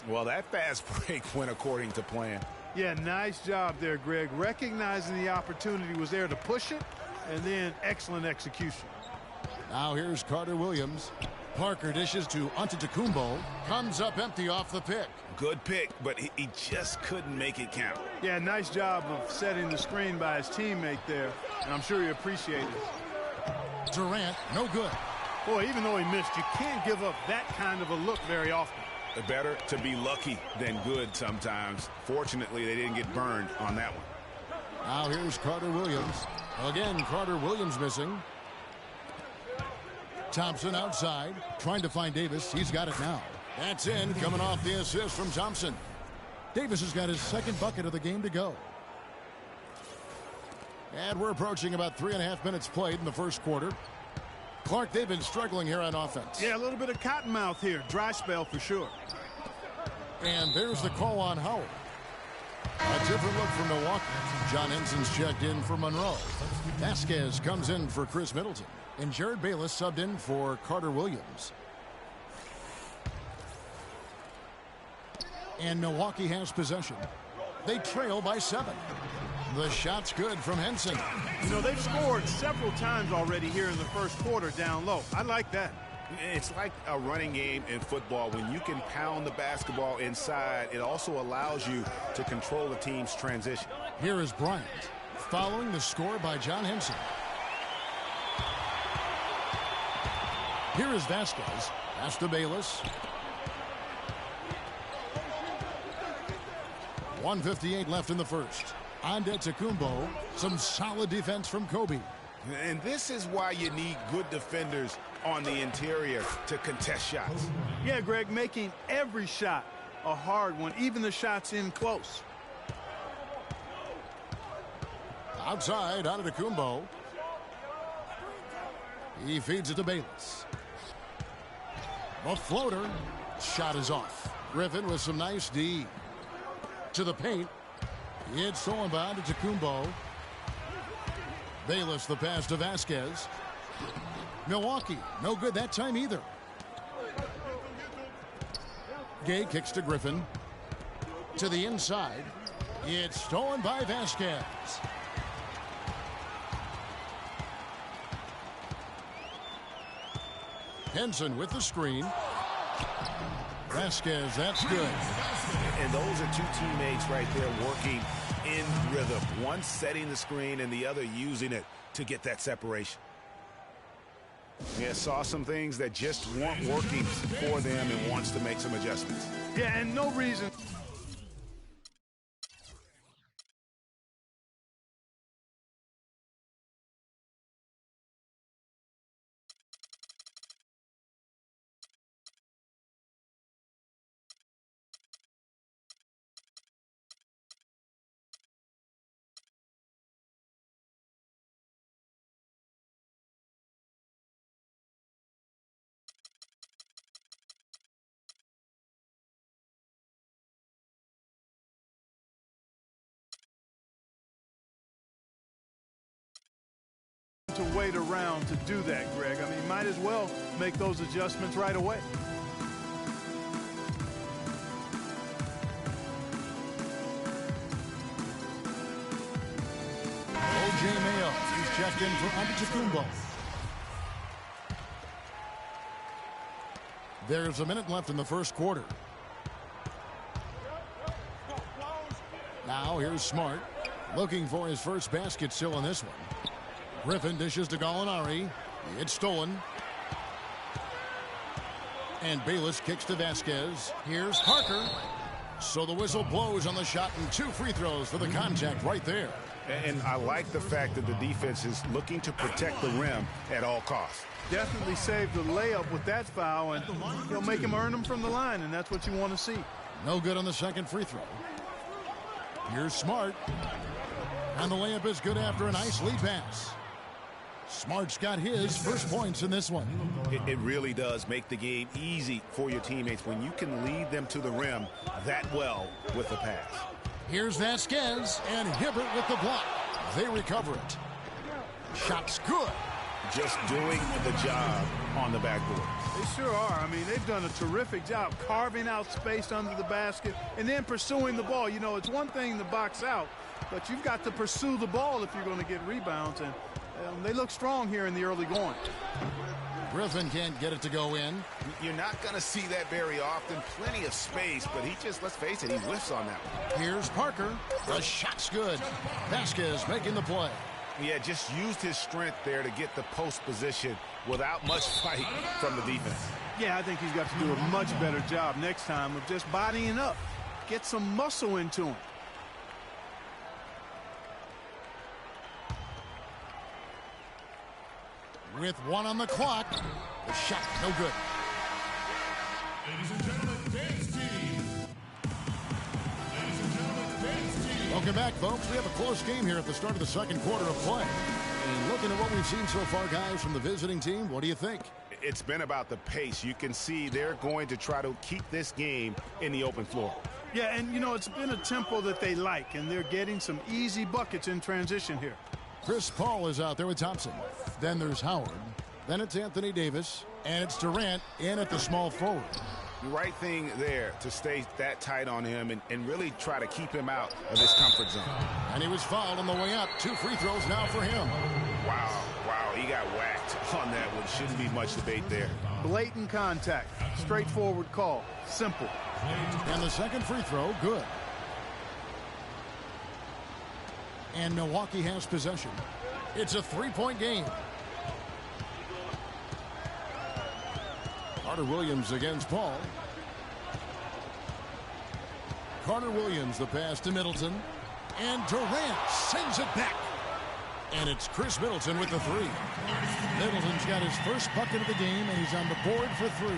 Well, that fast break went according to plan. Yeah, nice job there, Greg. Recognizing the opportunity was there to push it, and then excellent execution. Now here's Carter Williams. Parker dishes to Antetokounmpo. Comes up empty off the pick. Good pick, but he just couldn't make it count. Yeah, nice job of setting the screen by his teammate there, and I'm sure he appreciated it. Durant, no good. Boy, even though he missed, you can't give up that kind of a look very often. Better to be lucky than good sometimes. Fortunately, they didn't get burned on that one. Now here's Carter Williams. Again, Carter Williams missing. Thompson outside, trying to find Davis. He's got it now. That's in, coming off the assist from Thompson. Davis has got his second bucket of the game to go. And we're approaching about 3.5 minutes played in the first quarter. Clark, they've been struggling here on offense. Yeah, a little bit of cottonmouth here. Dry spell for sure. And there's the call on Howard. A different look from Milwaukee. John Henson's checked in for Monroe. Vasquez comes in for Chris Middleton. And Jared Bayless subbed in for Carter Williams. And Milwaukee has possession. They trail by 7. The shot's good from Henson. You know, they've scored several times already here in the first quarter down low. I like that. It's like a running game in football. When you can pound the basketball inside, it also allows you to control the team's transition. Here is Bryant, following the score by John Henson. Here is Vasquez. Pass to Bayless. 1:58 left in the first. Antetokounmpo. Some solid defense from Kobe. And this is why you need good defenders on the interior to contest shots. Yeah, Greg, making every shot a hard one, even the shots in close. Outside, Antetokounmpo. He feeds it to Bayless. A floater. Shot is off. Griffin with some nice D. To the paint. It's stolen by Antetokounmpo. Bayless the pass to Vasquez. Milwaukee, no good that time either. Gay kicks to Griffin. To the inside. It's stolen by Vasquez. Henson with the screen. Vasquez, that's good. And those are two teammates right there working in rhythm. One setting the screen and the other using it to get that separation. Yeah, saw some things that just weren't working for them and wants to make some adjustments. Yeah, and no reason. wait around to do that, Greg. I mean, might as well make those adjustments right away. O.J. Mayo, he's checked in for Antetokounmpo. There's a minute left in the first quarter. Now here's Smart, looking for his first basket still in this one. Griffin dishes to Gallinari. It's stolen. And Bayless kicks to Vasquez. Here's Parker. So the whistle blows on the shot and 2 free throws for the contact right there. And I like the fact that the defense is looking to protect the rim at all costs. Definitely saved the layup with that foul, and he'll make him earn them from the line, and that's what you want to see. No good on the second free throw. Here's Smart. And the layup is good after a nice lead pass. Smart's got his first points in this one. It really does make the game easy for your teammates when you can lead them to the rim that well with the pass. Here's Vasquez and Hibbert with the block. They recover it. Shot's good. Just doing the job on the backboard. They sure are. I mean, they've done a terrific job carving out space under the basket and then pursuing the ball. You know, it's one thing to box out, but you've got to pursue the ball if you're going to get rebounds, and they look strong here in the early going. Griffin can't get it to go in. You're not going to see that very often. Plenty of space, but he just, let's face it, he whiffs on that one. Here's Parker. The shot's good. Vasquez making the play. Yeah, just used his strength there to get the post position without much fight from the defense. Yeah, I think he's got to do a much better job next time of just bodying up. Get some muscle into him. With 1 on the clock, the shot no good. Ladies and gentlemen, dance team. Ladies and gentlemen, dance team. Welcome back, folks. We have a close game here at the start of the second quarter of play. And looking at what we've seen so far, guys, from the visiting team, what do you think? It's been about the pace. You can see they're going to try to keep this game in the open floor. Yeah, and, you know, it's been a tempo that they like, and they're getting some easy buckets in transition here. Chris Paul is out there with Thompson. Then there's Howard. Then it's Anthony Davis. And it's Durant in at the small forward. The right thing there to stay that tight on him and really try to keep him out of his comfort zone. And he was fouled on the way up. 2 free throws now for him. Wow, he got whacked on that one. Shouldn't be much debate there. Blatant contact. Straightforward call. Simple. And the second free throw, good. And Milwaukee has possession. It's a 3-point game. Carter Williams against Paul. Carter Williams, the pass to Middleton. And Durant sends it back. And it's Chris Middleton with the 3. Middleton's got his first bucket of the game, and he's on the board for 3.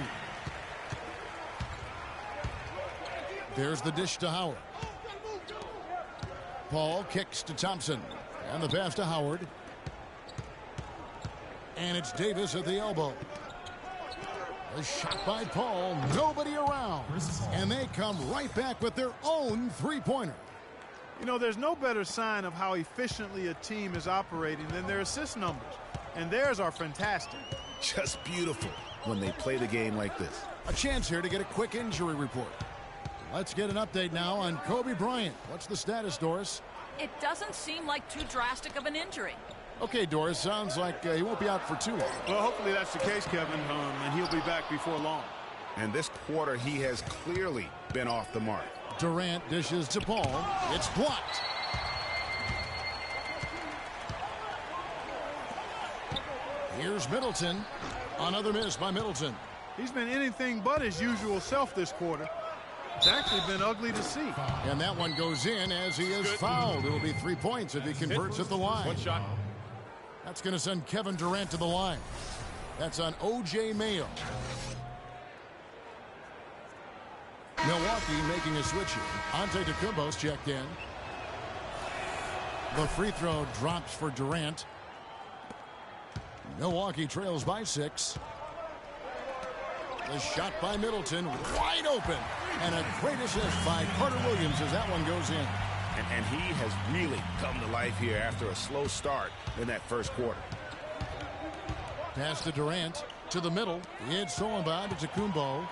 There's the dish to Howard. Paul kicks to Thompson. And the pass to Howard. And it's Davis at the elbow. A shot by Paul. Nobody around. And they come right back with their own 3-pointer. You know, there's no better sign of how efficiently a team is operating than their assist numbers. And theirs are fantastic. Just beautiful when they play the game like this. A chance here to get a quick injury report. Let's get an update now on Kobe Bryant. What's the status, Doris? It doesn't seem like too drastic of an injury. Okay, Doris, sounds like he won't be out for too long. Well, hopefully that's the case, Kevin, and he'll be back before long. And this quarter, he has clearly been off the mark. Durant dishes to Paul. It's blocked. Here's Middleton. Another miss by Middleton. He's been anything but his usual self this quarter. It's actually been ugly to see. And that one goes in as he is fouled. It'll be 3 points if he converts at the line. One shot. That's going to send Kevin Durant to the line. That's on O.J. Mayo. Milwaukee making a switch here. Antetokounmpo's checked in. The free throw drops for Durant. Milwaukee trails by 6. The shot by Middleton, wide open. And a great assist by Carter Williams as that one goes in. And he has really come to life here after a slow start in that first quarter. Pass to Durant. To the middle. It's stolen by Antetokounmpo.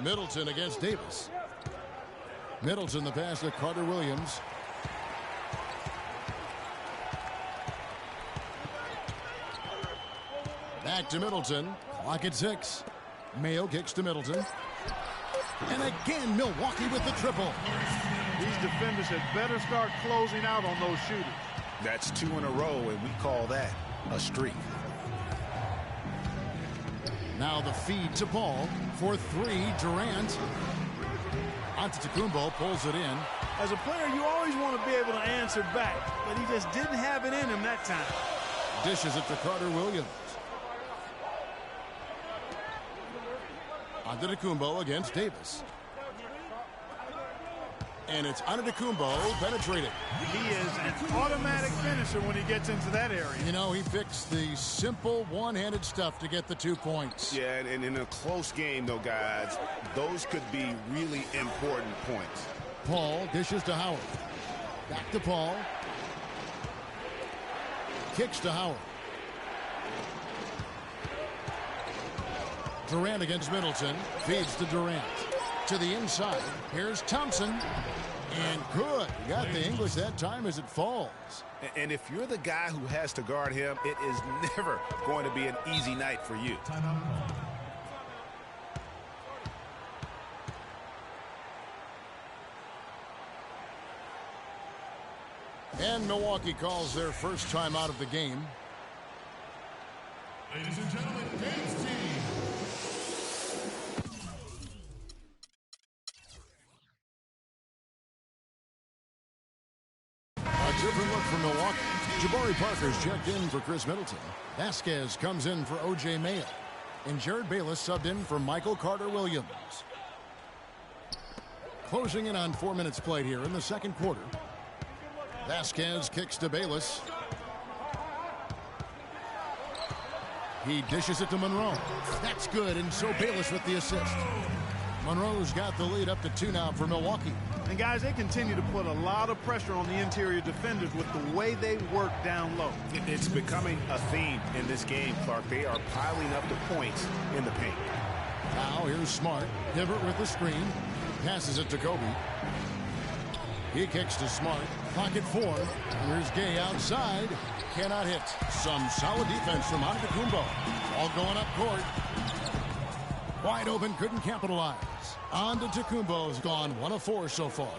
Middleton against Davis. Middleton the pass to Carter Williams. Back to Middleton. Clock at 6. Mayo kicks to Middleton. And again, Milwaukee with the triple. These defenders had better start closing out on those shooters. That's 2 in a row, and we call that a streak. Now the feed to Paul for 3. Durant. Antetokounmpo pulls it in. As a player, you always want to be able to answer back, but he just didn't have it in him that time. Dishes it to Carter Williams. Antetokounmpo against Davis. And it's Antetokounmpo penetrating. He is an automatic finisher when he gets into that area. You know, he picks the simple one-handed stuff to get the 2 points. Yeah, and in a close game, though, guys, those could be really important points. Paul dishes to Howard. Back to Paul. Kicks to Howard. Durant against Middleton. Feeds to Durant. To the inside. Here's Thompson. And good. He got the English that time as it falls. And if you're the guy who has to guard him, it is never going to be an easy night for you. And Milwaukee calls their first time out of the game. Ladies and gentlemen, game's team. Different look for Milwaukee. Jabari Parker's checked in for Chris Middleton. Vasquez comes in for O.J. Mayo. And Jared Bayless subbed in for Michael Carter Williams. Closing in on 4 minutes played here in the second quarter. Vasquez kicks to Bayless. He dishes it to Monroe. That's good, and so Bayless with the assist. Monroe's got the lead up to 2 now for Milwaukee. And guys, they continue to put a lot of pressure on the interior defenders with the way they work down low. It's becoming a theme in this game, Clark. They are piling up the points in the paint. Now here's Smart. Hibbert with the screen. Passes it to Kobe. He kicks to Smart. Pocket 4. Here's Gay outside. Cannot hit. Some solid defense from Antetokounmpo. All going up court. Wide open, couldn't capitalize. Antetokounmpo's gone 1 of 4 so far.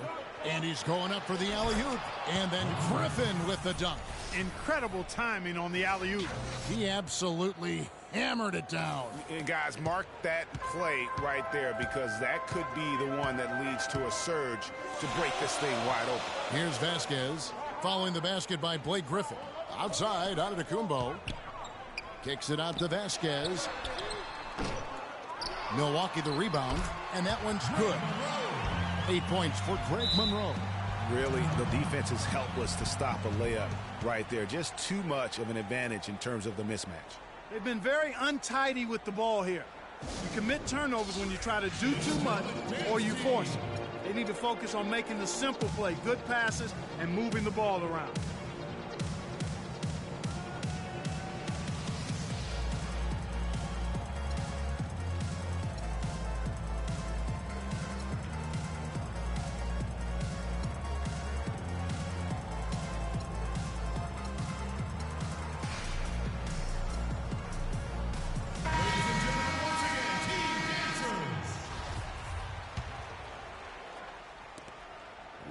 And he's going up for the alley-oop. And then Griffin with the dunk. Incredible timing on the alley-oop. He absolutely hammered it down. And guys, mark that play right there, because that could be the one that leads to a surge to break this thing wide open. Here's Vasquez. Following the basket by Blake Griffin. Outside, Antetokounmpo. Kicks it out to Vasquez. Milwaukee the rebound, and that one's good. 8 points for Greg Monroe. Really, the defense is helpless to stop a layup right there. Just too much of an advantage in terms of the mismatch. They've been very untidy with the ball here. You commit turnovers when you try to do too much or you force it. They need to focus on making the simple play, good passes, and moving the ball around.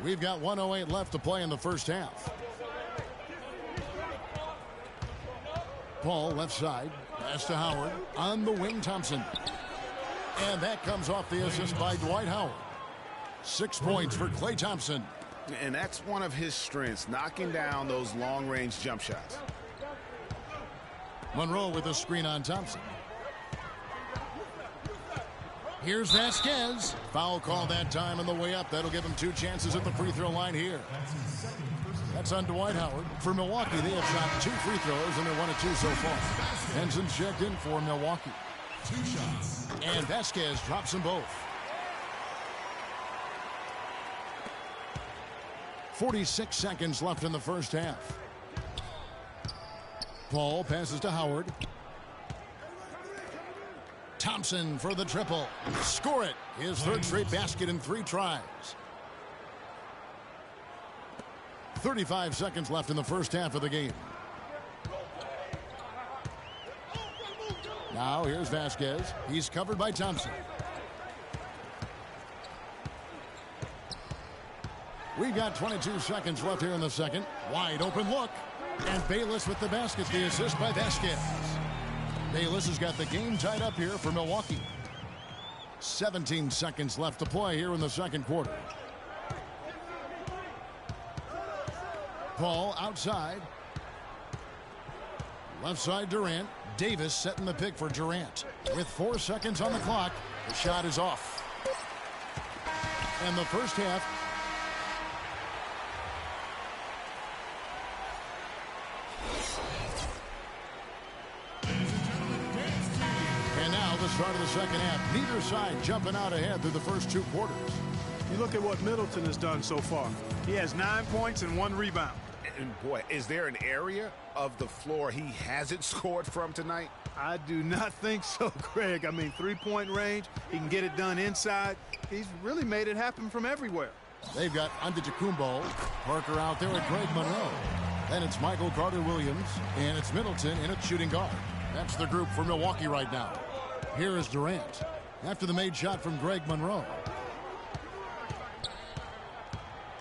We've got 1:08 left to play in the first half. Paul left side. Pass to Howard. On the wing, Thompson. And that comes off the assist by Dwight Howard. 6 points for Klay Thompson. And that's one of his strengths, knocking down those long-range jump shots. Monroe with a screen on Thompson. Here's Vasquez. Foul call that time on the way up. That'll give him 2 chances at the free throw line here. That's on Dwight Howard. For Milwaukee, they have shot 2 free throws, and they're 1 of 2 so far. Henson's checked in for Milwaukee. 2 shots. And Vasquez drops them both. 46 seconds left in the first half. Paul passes to Howard. Thompson for the triple. Score it. His third straight basket in 3 tries. 35 seconds left in the first half of the game. Now here's Vasquez. He's covered by Thompson. We've got 22 seconds left here in the second. Wide open look. And Bayless with the basket. The assist by Vasquez. Bayless has got the game tied up here for Milwaukee. 17 seconds left to play here in the second quarter. Paul outside. Left side Durant. Davis setting the pick for Durant. With 4 seconds on the clock, the shot is off. And the first half. And now the start of the second half. Neither side jumping out ahead through the first 2 quarters. You look at what Middleton has done so far. He has 9 points and 1 rebound. And boy, is there an area of the floor he hasn't scored from tonight? I do not think so, Greg. I mean, 3-point range. He can get it done inside. He's really made it happen from everywhere. They've got Antetokounmpo, Parker out there with Greg Monroe. Then it's Michael Carter-Williams, and it's Middleton in at shooting guard. That's the group for Milwaukee right now. Here is Durant after the made shot from Greg Monroe.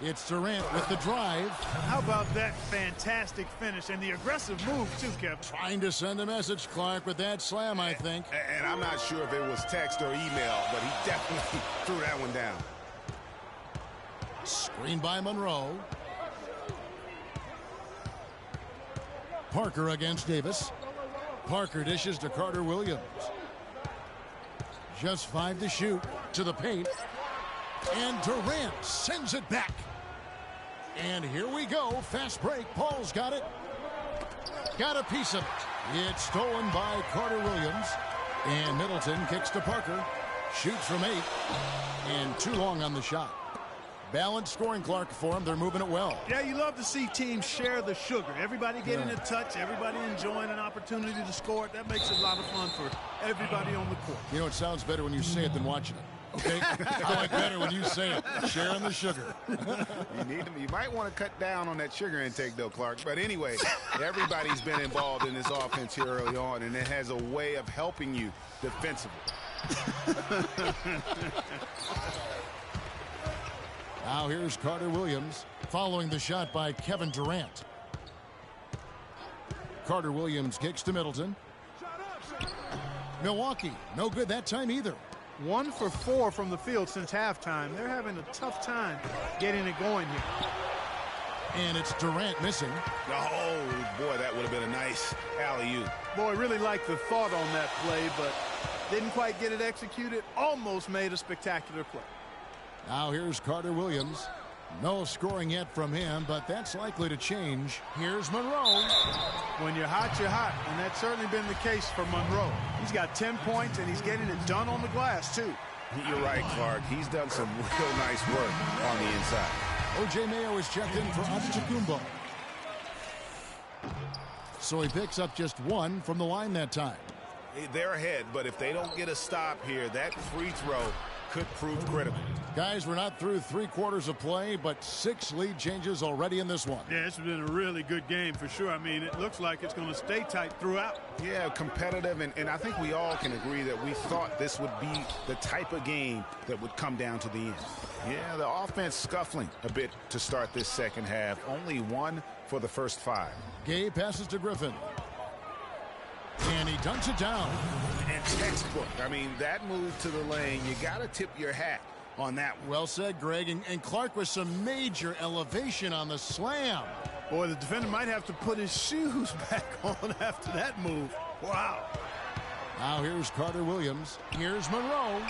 It's Durant with the drive. How about that fantastic finish and the aggressive move, too, Kevin? Trying to send a message, Clark, with that slam, I think. And I'm not sure if it was text or email, but he definitely threw that one down. Screen by Monroe. Parker against Davis. Parker dishes to Carter-Williams. Just 5 to shoot. To the paint. And Durant sends it back. And here we go. Fast break. Paul's got it. Got a piece of it. It's stolen by Carter-Williams. And Middleton kicks to Parker. Shoots from 8. And too long on the shot. Balanced scoring, Clark, for them. They're moving it well. Yeah, you love to see teams share the sugar. Everybody getting a touch, everybody enjoying an opportunity to score it. That makes it a lot of fun for everybody on the court. You know, it sounds better when you say it than watching it. Okay? I like better when you say it. Sharing the sugar. You might want to cut down on that sugar intake, though, Clark. But anyway, everybody's been involved in this offense here early on, and it has a way of helping you defensively. Now here's Carter-Williams following the shot by Kevin Durant. Carter-Williams kicks to Middleton. Milwaukee, no good that time either. 1 for 4 from the field since halftime. They're having a tough time getting it going here. And it's Durant missing. Oh, boy, that would have been a nice alley-oop. Boy, really liked the thought on that play, but didn't quite get it executed. Almost made a spectacular play. Now here's Carter-Williams. No scoring yet from him, but that's likely to change. Here's Monroe. When you're hot, you're hot, and that's certainly been the case for Monroe. He's got 10 points, and he's getting it done on the glass, too. You're right, Clark. He's done some real nice work on the inside. O.J. Mayo is checked in for Antetokounmpo. So he picks up just 1 from the line that time. They're ahead, but if they don't get a stop here, that free throw could prove critical. Guys, we're not through 3 quarters of play, but 6 lead changes already in this one. Yeah, it's been a really good game for sure. I mean, it looks like it's going to stay tight throughout. Yeah, competitive, and I think we all can agree that we thought this would be the type of game that would come down to the end. Yeah, the offense scuffling a bit to start this second half. Only 1 for the first 5. Gay passes to Griffin. And he dunks it down. And textbook. I mean, that move to the lane, you got to tip your hat on that one. Well said, Greg. And Clark with some major elevation on the slam. Boy, the defender might have to put his shoes back on after that move. Wow. Now here's Carter-Williams. Here's Monroe.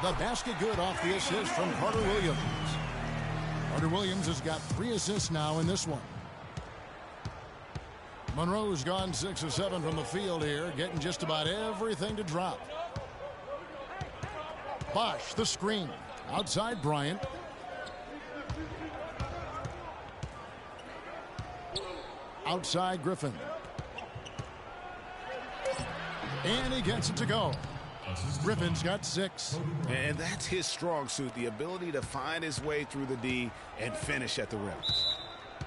The basket good off the assist from Carter-Williams. Carter-Williams has got 3 assists now in this one. Monroe's gone 6 of 7 from the field here, getting just about everything to drop. Bosch, the screen. Outside Bryant. Outside Griffin. And he gets it to go. Griffin's got 6. And that's his strong suit, the ability to find his way through the D and finish at the rim.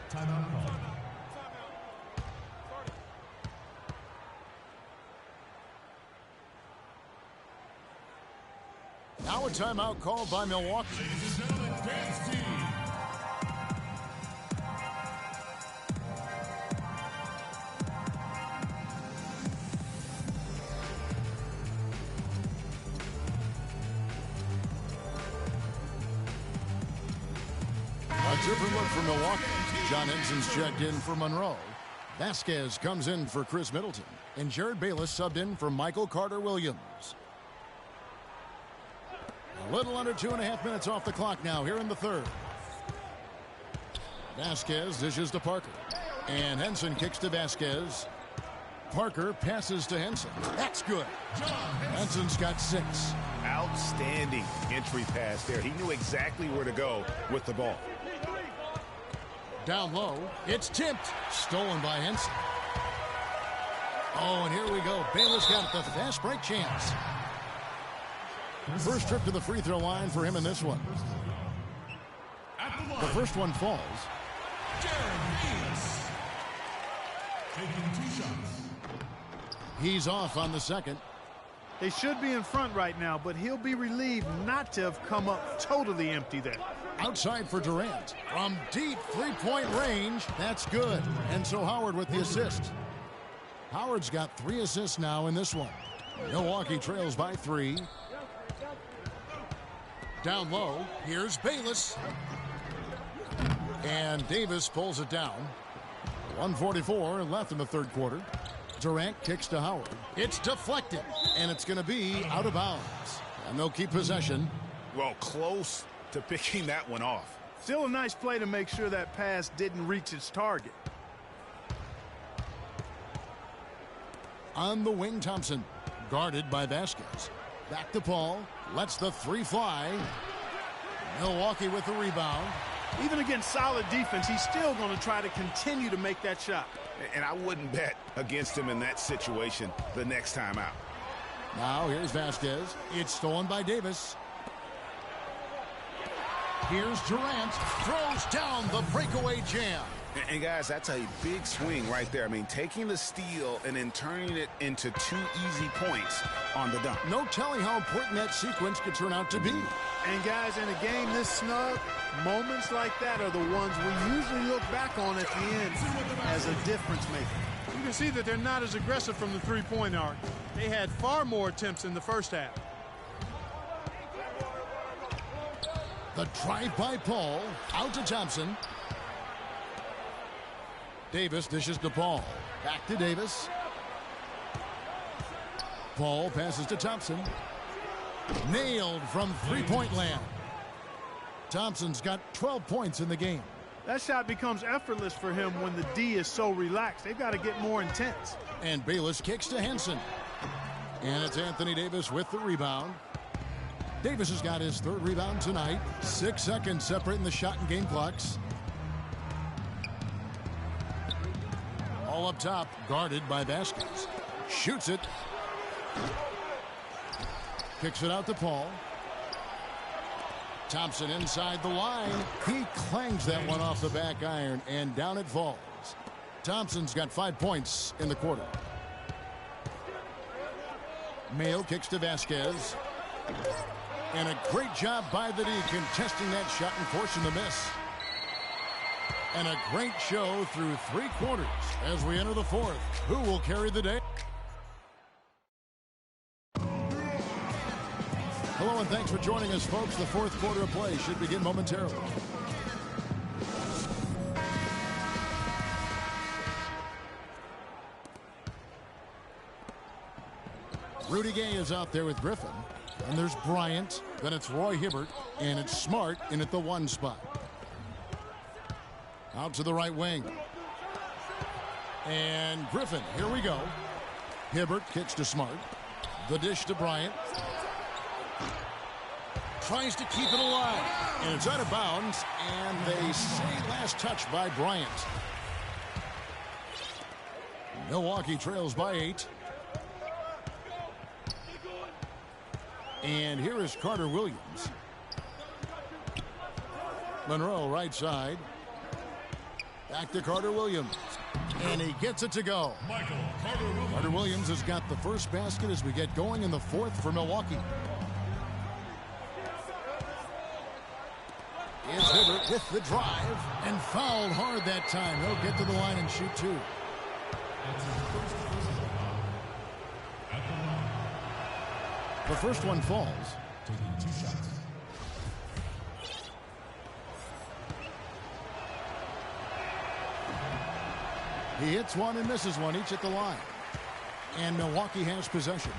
Timeout call. Now a timeout called by Milwaukee. Ladies and gentlemen, dance team. A different look for Milwaukee. John Henson's checked in for Monroe. Vasquez comes in for Chris Middleton. And Jared Bayless subbed in for Michael Carter-Williams. A little under 2.5 minutes off the clock now here in the third. Vasquez dishes to Parker. And Henson kicks to Vasquez. Parker passes to Henson. That's good. Henson's got 6. Outstanding entry pass there. He knew exactly where to go with the ball. Down low. It's tipped. Stolen by Henson. Oh, and here we go. Bayless got the fast break chance. First trip to the free throw line for him in this one. The first one falls. Taking 2 shots. He's off on the second. They should be in front right now, but he'll be relieved not to have come up totally empty there. Outside for Durant. From deep three-point range. That's good. And so Howard with the assist. Howard's got 3 assists now in this one. Milwaukee trails by 3. Down low. Here's Bayless. And Davis pulls it down. 1:44 left in the third quarter. Durant kicks to Howard. It's deflected. And it's going to be out of bounds. And they'll keep possession. Well, close to picking that one off. Still a nice play to make sure that pass didn't reach its target. On the wing, Thompson. Guarded by Vasquez. Back to Paul. Lets the 3 fly. Milwaukee with the rebound. Even against solid defense, he's still going to try to continue to make that shot. And I wouldn't bet against him in that situation the next time out. Now here's Vasquez. It's stolen by Davis. Here's Durant. Throws down the breakaway jam. And guys, that's a big swing right there. I mean, taking the steal and then turning it into 2 easy points on the dunk. No telling how important that sequence could turn out to be. And guys, in a game this snug, moments like that are the ones we usually look back on at the end as a difference maker. You can see that they're not as aggressive from the three-point arc. They had far more attempts in the first half. The drive by Paul. Out to Thompson. Davis dishes to Paul. Back to Davis. Paul passes to Thompson. Nailed from three-point land. Thompson's got 12 points in the game. That shot becomes effortless for him when the D is so relaxed. They've got to get more intense. And Bayless kicks to Henson. And it's Anthony Davis with the rebound. Davis has got his 3rd rebound tonight. 6 seconds separating the shot and game clocks. All up top, guarded by Vasquez. Shoots it. Kicks it out to Paul. Thompson inside the line. He clangs that one off the back iron, and down it falls. Thompson's got 5 points in the quarter. Mayo kicks to Vasquez. And a great job by the D contesting that shot and forcing the miss. And a great show through 3 quarters as we enter the 4th. Who will carry the day? Hello and thanks for joining us, folks. The 4th quarter of play should begin momentarily. Rudy Gay is out there with Griffin. And there's Bryant. Then it's Roy Hibbert. And it's Smart in at the 1 spot. Out to the right wing. And Griffin, here we go. Hibbert kicks to Smart. The dish to Bryant. Tries to keep it alive. And it's out of bounds. And they say last touch by Bryant. Milwaukee trails by 8. And here is Carter Williams. Monroe right side. Back to Carter Williams. And he gets it to go. Carter Williams has got the first basket as we get going in the fourth for Milwaukee. Is Hibbert with the drive and fouled hard that time. He'll get to the line and shoot two. The first one falls. Taking 2 shots. He hits one and misses one, each at the line. And Milwaukee has possession.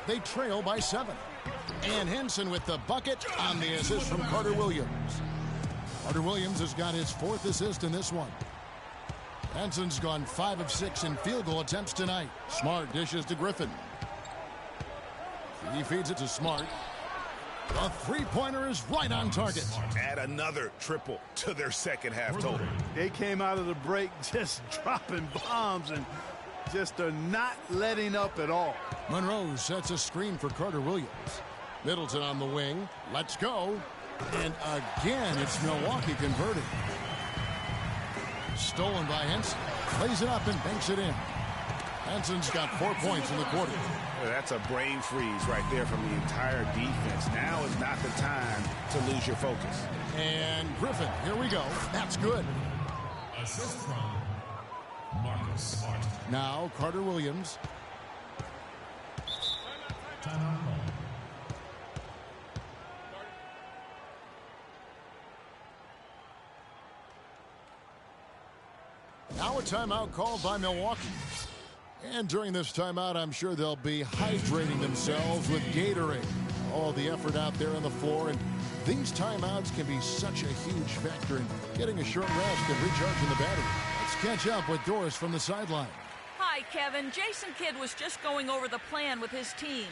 They trail by 7. And Henson with the bucket on the assist from Carter Williams. Carter Williams has got his 4th assist in this one. Henson's gone 5 of 6 in field goal attempts tonight. Smart dishes to Griffin. He feeds it to Smart. The three-pointer is right on target. Add another triple to their second half total. They came out of the break just dropping bombs and just are not letting up at all. Monroe sets a screen for Carter Williams. Middleton on the wing. Let's go. And again, it's Milwaukee converting. Stolen by Henson. Plays it up and banks it in. Henson's got 4 points in the quarter. That's a brain freeze right there from the entire defense. Now is not the time to lose your focus. And Griffin, here we go. That's good. Assist from Marcus Smart. Now Carter Williams. Timeout call. Now a timeout called by Milwaukee. And during this timeout, I'm sure they'll be hydrating themselves with Gatorade. All the effort out there on the floor, and these timeouts can be such a huge factor in getting a short rest and recharging the battery. Let's catch up with Doris from the sideline. Hi, Kevin. Jason Kidd was just going over the plan with his team.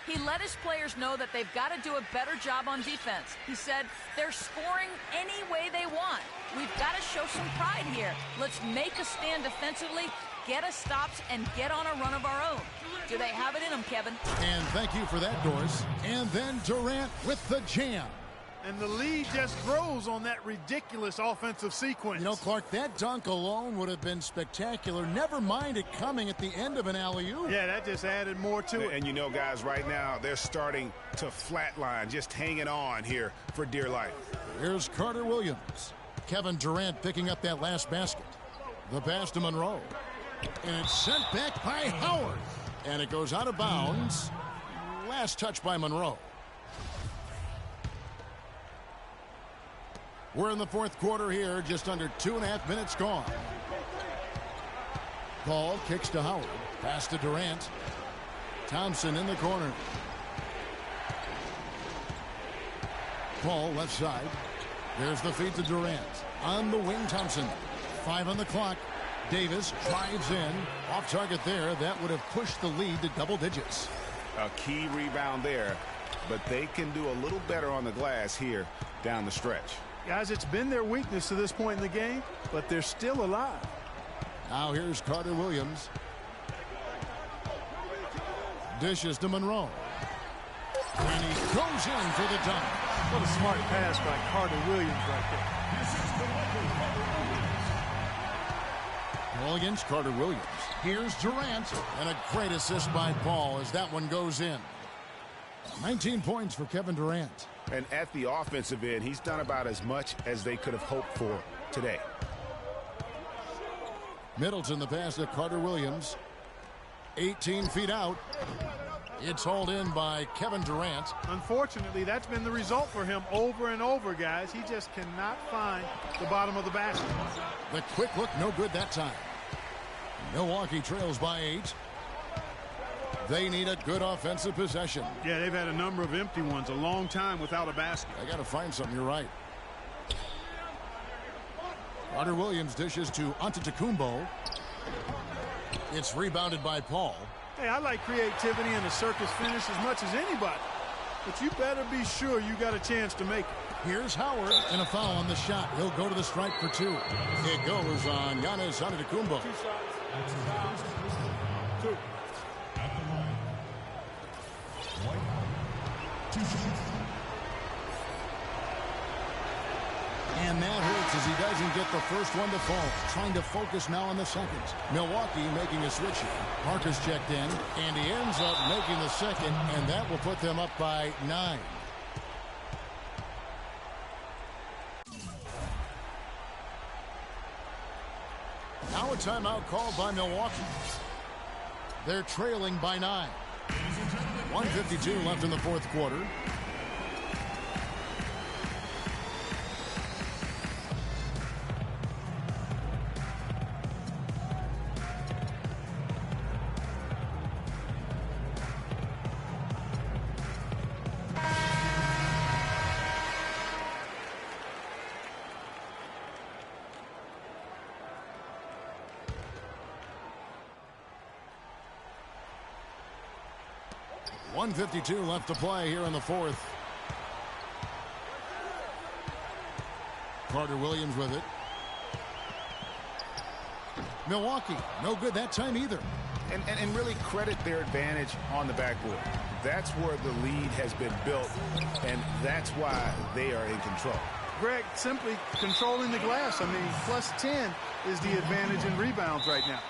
He let his players know that they've got to do a better job on defense. He said they're scoring any way they want. We've got to show some pride here. Let's make a stand defensively, get us stops, and get on a run of our own. Do they have it in them, Kevin? And thank you for that, Doris. And then Durant with the jam. And the lead just grows on that ridiculous offensive sequence. You know, Clark, that dunk alone would have been spectacular. Never mind it coming at the end of an alley-oop. Yeah, that just added more to it. And you know, guys, right now, they're starting to flatline, just hanging on here for dear life. Here's Carter Williams. Kevin Durant picking up that last basket. The pass to Monroe. And it's sent back by Howard. And it goes out of bounds. Last touch by Monroe. We're in the fourth quarter here, just under 2.5 minutes gone. Paul kicks to Howard. Pass to Durant. Thompson in the corner. Paul left side. There's the feed to Durant. On the wing, Thompson. 5 on the clock. Davis drives in. Off target there. That would have pushed the lead to double digits. A key rebound there, but they can do a little better on the glass here down the stretch. Guys, it's been their weakness to this point in the game, but they're still alive. Now here's Carter Williams. Dishes to Monroe. And he goes in for the dunk. What a smart pass by Carter Williams right there. Ball against Carter Williams. Here's Durant. And a great assist by Paul as that one goes in. 19 points for Kevin Durant. And at the offensive end, he's done about as much as they could have hoped for today. Middleton the pass to Carter Williams. 18 feet out. It's hauled in by Kevin Durant. Unfortunately, that's been the result for him over and over, guys. He just cannot find the bottom of the basket. The quick look, no good that time. Milwaukee trails by 8. They need a good offensive possession. Yeah, they've had a number of empty ones, a long time without a basket. I got to find something, you're right. Carter Williams dishes to Antetokounmpo. It's rebounded by Paul. Hey, I like creativity and a circus finish as much as anybody. But you better be sure you got a chance to make it. Here's Howard, and a foul on the shot. He'll go to the strike for 2. It goes on Giannis Antetokounmpo. 2 shots. 2. And that hurts as he doesn't get the first one to fall. Trying to focus now on the second. Milwaukee making a switch here. Parker's checked in, and he ends up making the second, and that will put them up by 9. Now a timeout called by Milwaukee. They're trailing by 9. 1:52 left in the fourth quarter. .152 left to play here in the fourth. Carter Williams with it. Milwaukee, no good that time either. And really credit their advantage on the backboard. That's where the lead has been built, and that's why they are in control. Greg, simply controlling the glass. I mean, plus 10 is the advantage in rebounds right now.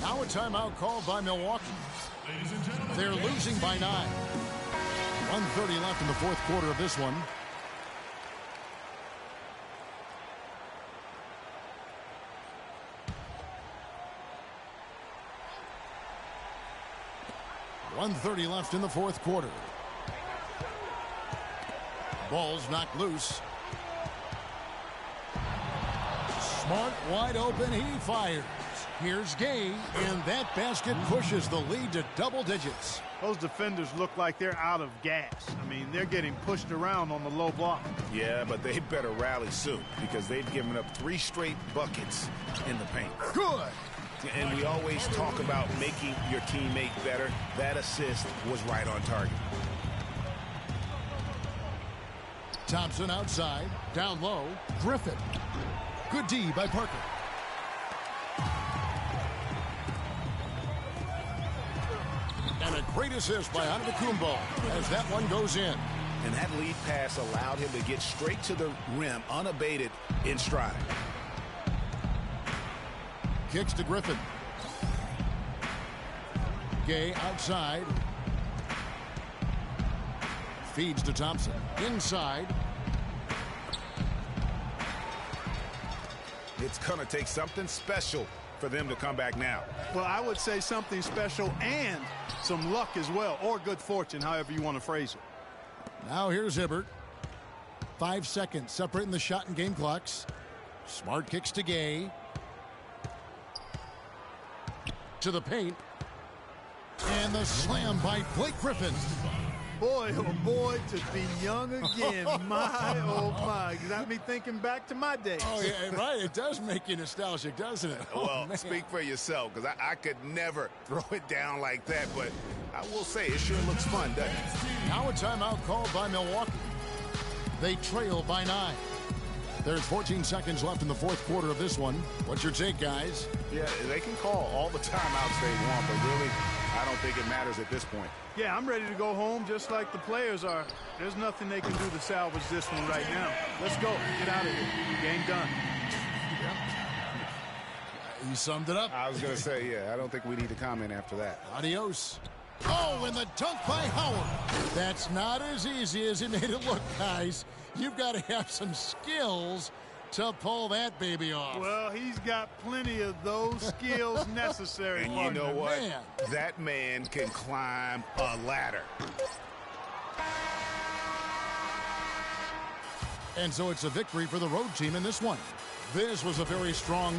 Now a timeout called by Milwaukee. They're losing by 9. 1:30 left in the fourth quarter of this one. .130 left in the fourth quarter. Ball's knocked loose. Smart wide open. He fires. Here's Gay, and that basket pushes the lead to double digits. Those defenders look like they're out of gas. I mean, they're getting pushed around on the low block. Yeah, but they better rally soon because they've given up 3 straight buckets in the paint. Good. And we always talk about making your teammate better. That assist was right on target. Thompson outside, down low, Griffin. Good D by Parker. And a great assist by Antetokounmpo as that one goes in. And that lead pass allowed him to get straight to the rim unabated in stride. Kicks to Griffin. Gay outside. Feeds to Thompson. Inside. It's going to take something special for them to come back now. Well, I would say something special and some luck as well, or good fortune, however you want to phrase it. Now here's Hibbert. 5 seconds separating the shot and game clocks. Smart kicks to Gay. To the paint. And the slam by Blake Griffin. Boy, oh boy, to be young again. My, oh my. Got me thinking back to my days. Oh, yeah, right. It does make you nostalgic, doesn't it? Well, man. Speak for yourself, because I could never throw it down like that, but I will say it sure looks fun, doesn't it? Now a timeout called by Milwaukee. They trail by 9. There's 14 seconds left in the fourth quarter of this one. What's your take, guys? Yeah, they can call all the timeouts they want, but really, I don't think it matters at this point. Yeah, I'm ready to go home just like the players are. There's nothing they can do to salvage this one right now. Let's go. Get out of here. Game done. You summed it up. I was going to say, yeah, I don't think we need to comment after that. Adios. Oh, and the dunk by Howard. That's not as easy as he made it look, guys. You've got to have some skills to pull that baby off. Well, he's got plenty of those skills necessary. And you know what? Man. That man can climb a ladder. And so it's a victory for the road team in this one. This was a very strong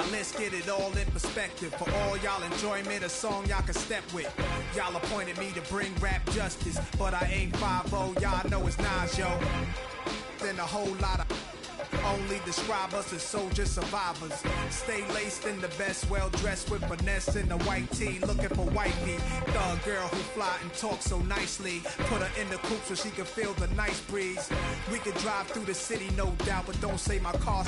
Now let's get it all in perspective. For all y'all enjoyment, a song y'all can step with. Y'all appointed me to bring rap justice, but I ain't 5-0, y'all know it's Nas, yo. Then a whole lot of only describe us as soldier survivors. Stay laced in the best, well dressed with finesse in the white tee, looking for wifey. Thug girl who fly and talk so nicely. Put her in the coupe so she can feel the nice breeze. We could drive through the city, no doubt, but don't say my car.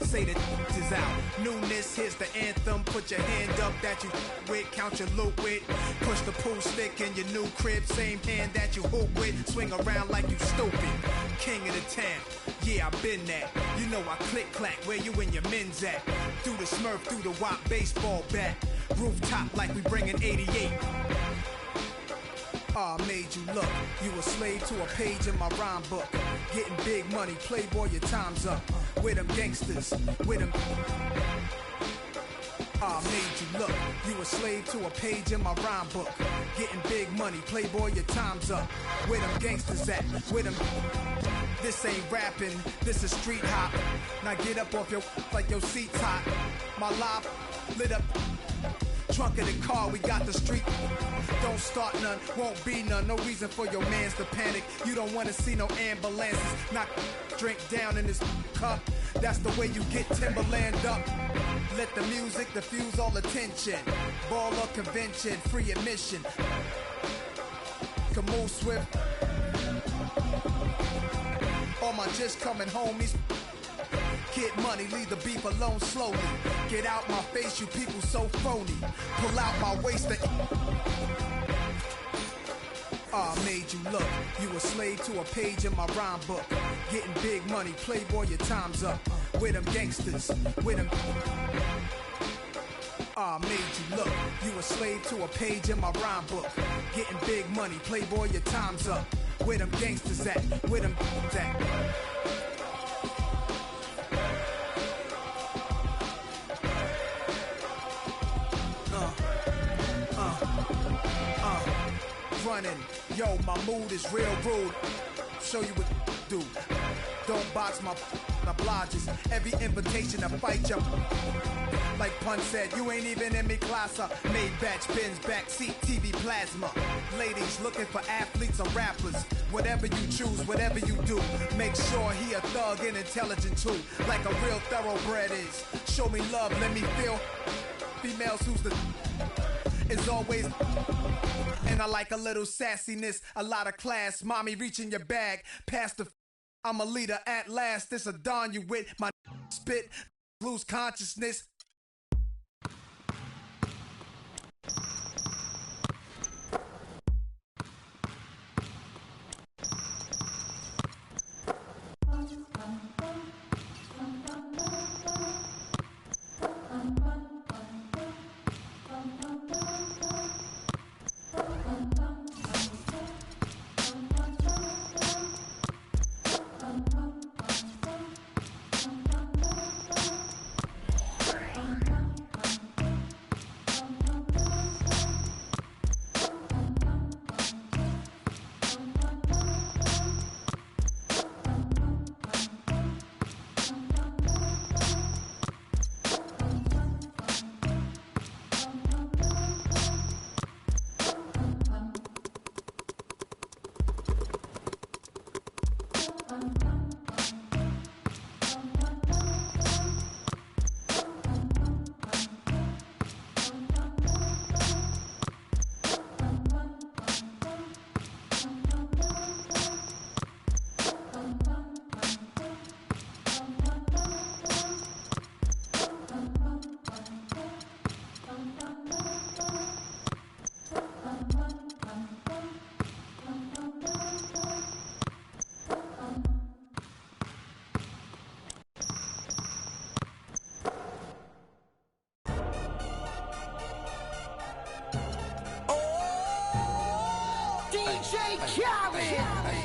Say the is out. Newness, here's the anthem. Put your hand up that you with, count your loot with. Push the pool stick in your new crib, same hand that you hoop with. Swing around like you stupid. King of the town. Yeah, I've been that. You know I click clack where you and your men's at. Through the Smurf, through the WAP baseball bat. Rooftop like we bringing 88. I made you look. You a slave to a page in my rhyme book. Getting big money, playboy, your time's up. With them gangsters, with them. I made you look. You a slave to a page in my rhyme book. Getting big money, playboy, your time's up. Where them gangsters at? Where them. This ain't rapping, this is street hop. Now get up off your like your seat's hot. My life lit up. Trunk of the car, we got the street. Don't start none, won't be none. No reason for your mans to panic. You don't wanna see no ambulances. Knock drink down in this cup. That's the way you get Timberland up. Let the music diffuse all attention. Ball or convention, free admission. Can move swift. All my just coming homies. Get money, leave the beef alone slowly. Get out my face, you people so phony. Pull out my waist. I made you look. You a slave to a page in my rhyme book. Getting big money, playboy, your time's up. With them gangsters, with them. I made you look. You a slave to a page in my rhyme book. Getting big money, playboy, your time's up. Where them gangsters at? Where them at? Running, yo, my mood is real rude. Show you what to do. Don't box my obliges. Every invitation to fight you. Like Pun said, you ain't even in me class. Made batch pins, backseat, TV plasma. Ladies looking for athletes or rappers. Whatever you choose, whatever you do, make sure he a thug and intelligent too. Like a real thoroughbred is. Show me love, let me feel. Females who's the is always. And I like a little sassiness, a lot of class. Mommy reaching your bag, past the. I'm a leader at last. This a don you with my spit, lose consciousness.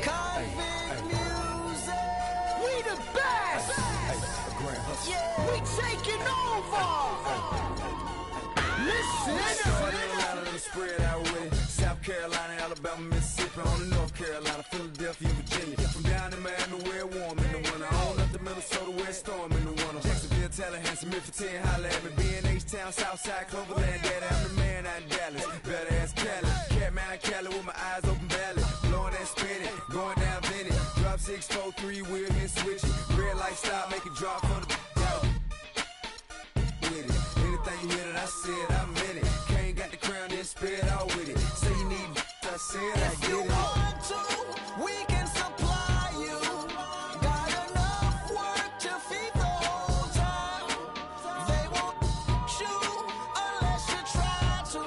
Convict music. We the best. Yeah. We taking over. Listen. Spread out with it. South Carolina, Alabama, Mississippi, on to North Carolina, Philadelphia, Virginia. From down in Miami where it's warm in the winter. On up to Minnesota where it's storm in the winter. Jacksonville, hella handsome. If it's 10, holla at me. Being H-Town, Southside, Cloverland, daddy. I'm the man out in Dallas. Better ask Cali. Catman Cali with my eyes open valley. Blowing and spinning, going down Vinny. Drop 6, 4, 3, wheel and switch it. Red light stop, make it drop for the out. With it. Anything you hear that I said, I meant it. Kane got the crown, then spit out with it. Say you need, I said I get it. If you want to, we can supply you. Got enough work to feed the whole town. They won't shoot unless you try to.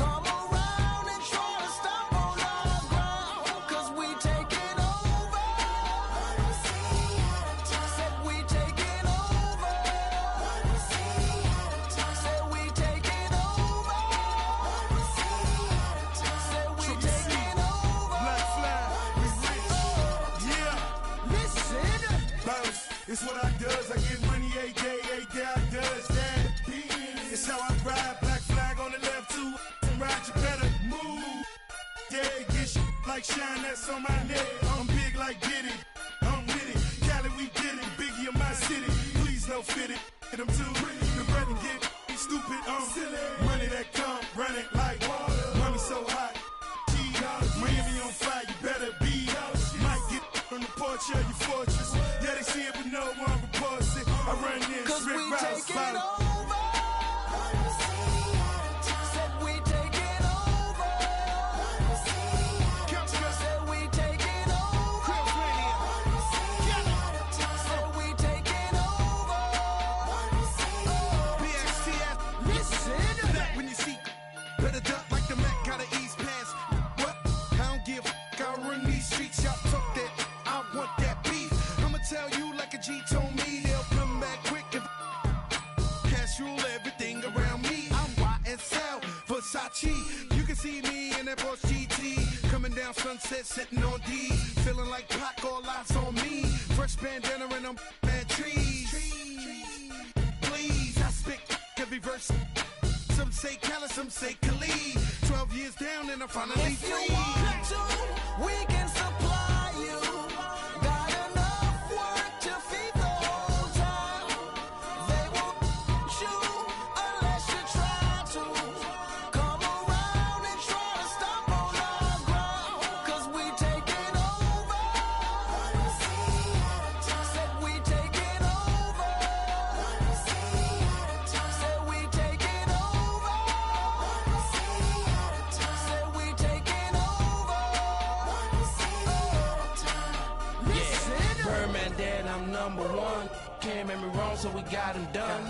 Come around and try to stop on our ground. Cause we taking over. Said we taking over. Said we taking over. Said we taking over. Black flag, we rich. Yeah. Listen. Bounce, it's what I does. I get money every day I does that. It's how I ride. Black flag on the left too. Ride, you better move. Yeah, get shit like shine that's on my neck. I'm big like Diddy. I'm with it. Cali, we did it. Biggie in my city. Please no fit it. Hit 'em too. The bread and get stupid. Money that come, run it like water. Money so hot. Miami on fire, you better be. Might get from the porch of your fortress. Yeah, they see it, but no one reports it. I run in, Cause strip we routes, taking over. Said we taking over. Said we taking over. Said we taking over. BXTF, Listen. that when you see, better duck like the Mac got an East Pass. What? I don't give a f***, I run these streets, y'all talk that, I want that beef. I'ma tell you like a G told me, they'll come back quick if cash rule everything around me. I'm YSL, Versace, you can see me in that Porsche GT, coming down Sunset, sitting on D, feeling like Pac, all eyes on me, fresh bandana and them mad trees. Please, I spit every verse. Some say Cali, some say Khalid. 12 years down and I'm finally If you free. want to, we can supply you. Got enough work to feed the whole town. They won't shoot unless you try to. Come around and try to stop on our ground. Cause we taking over. Said we taking over. Said we taking over. Said we taking over. Listen. Birdman dad, I'm number one. Can't make me wrong, so we got him done.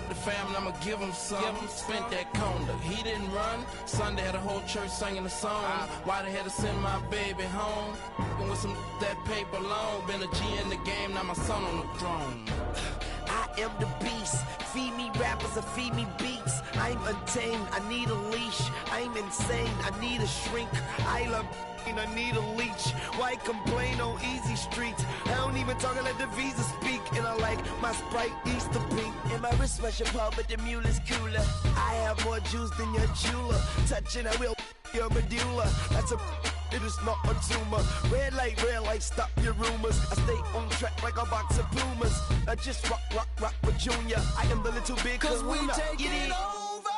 The family, I'ma give him some. Spent that conda, he didn't run. Sunday had a whole church singing a song. Why they had to send my baby home? And with some that paper long. Been a G in the game, now my son on the throne. I am the beast. Feed me rappers or feed me beats. I'm untamed, I need a leash. I'm insane, I need a shrink. I love and I need a leech. Why complain on easy streets? I don't even talk, I let the visa speak. And I like my Sprite Easter pink. And my wrist special pub, but the mule is cooler. I have more juice than your jeweler. Touching, I will your medulla. That's a it is not a tumor. Red light, stop your rumors. I stay on track like a box of Pumas. I just rock with Junior. I am the little big Cause we kahuna. taking Get it? over.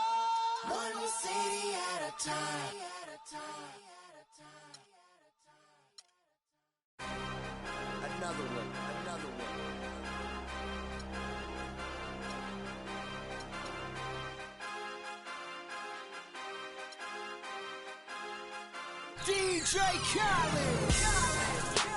One city at a time. Another one. DJ Khaled.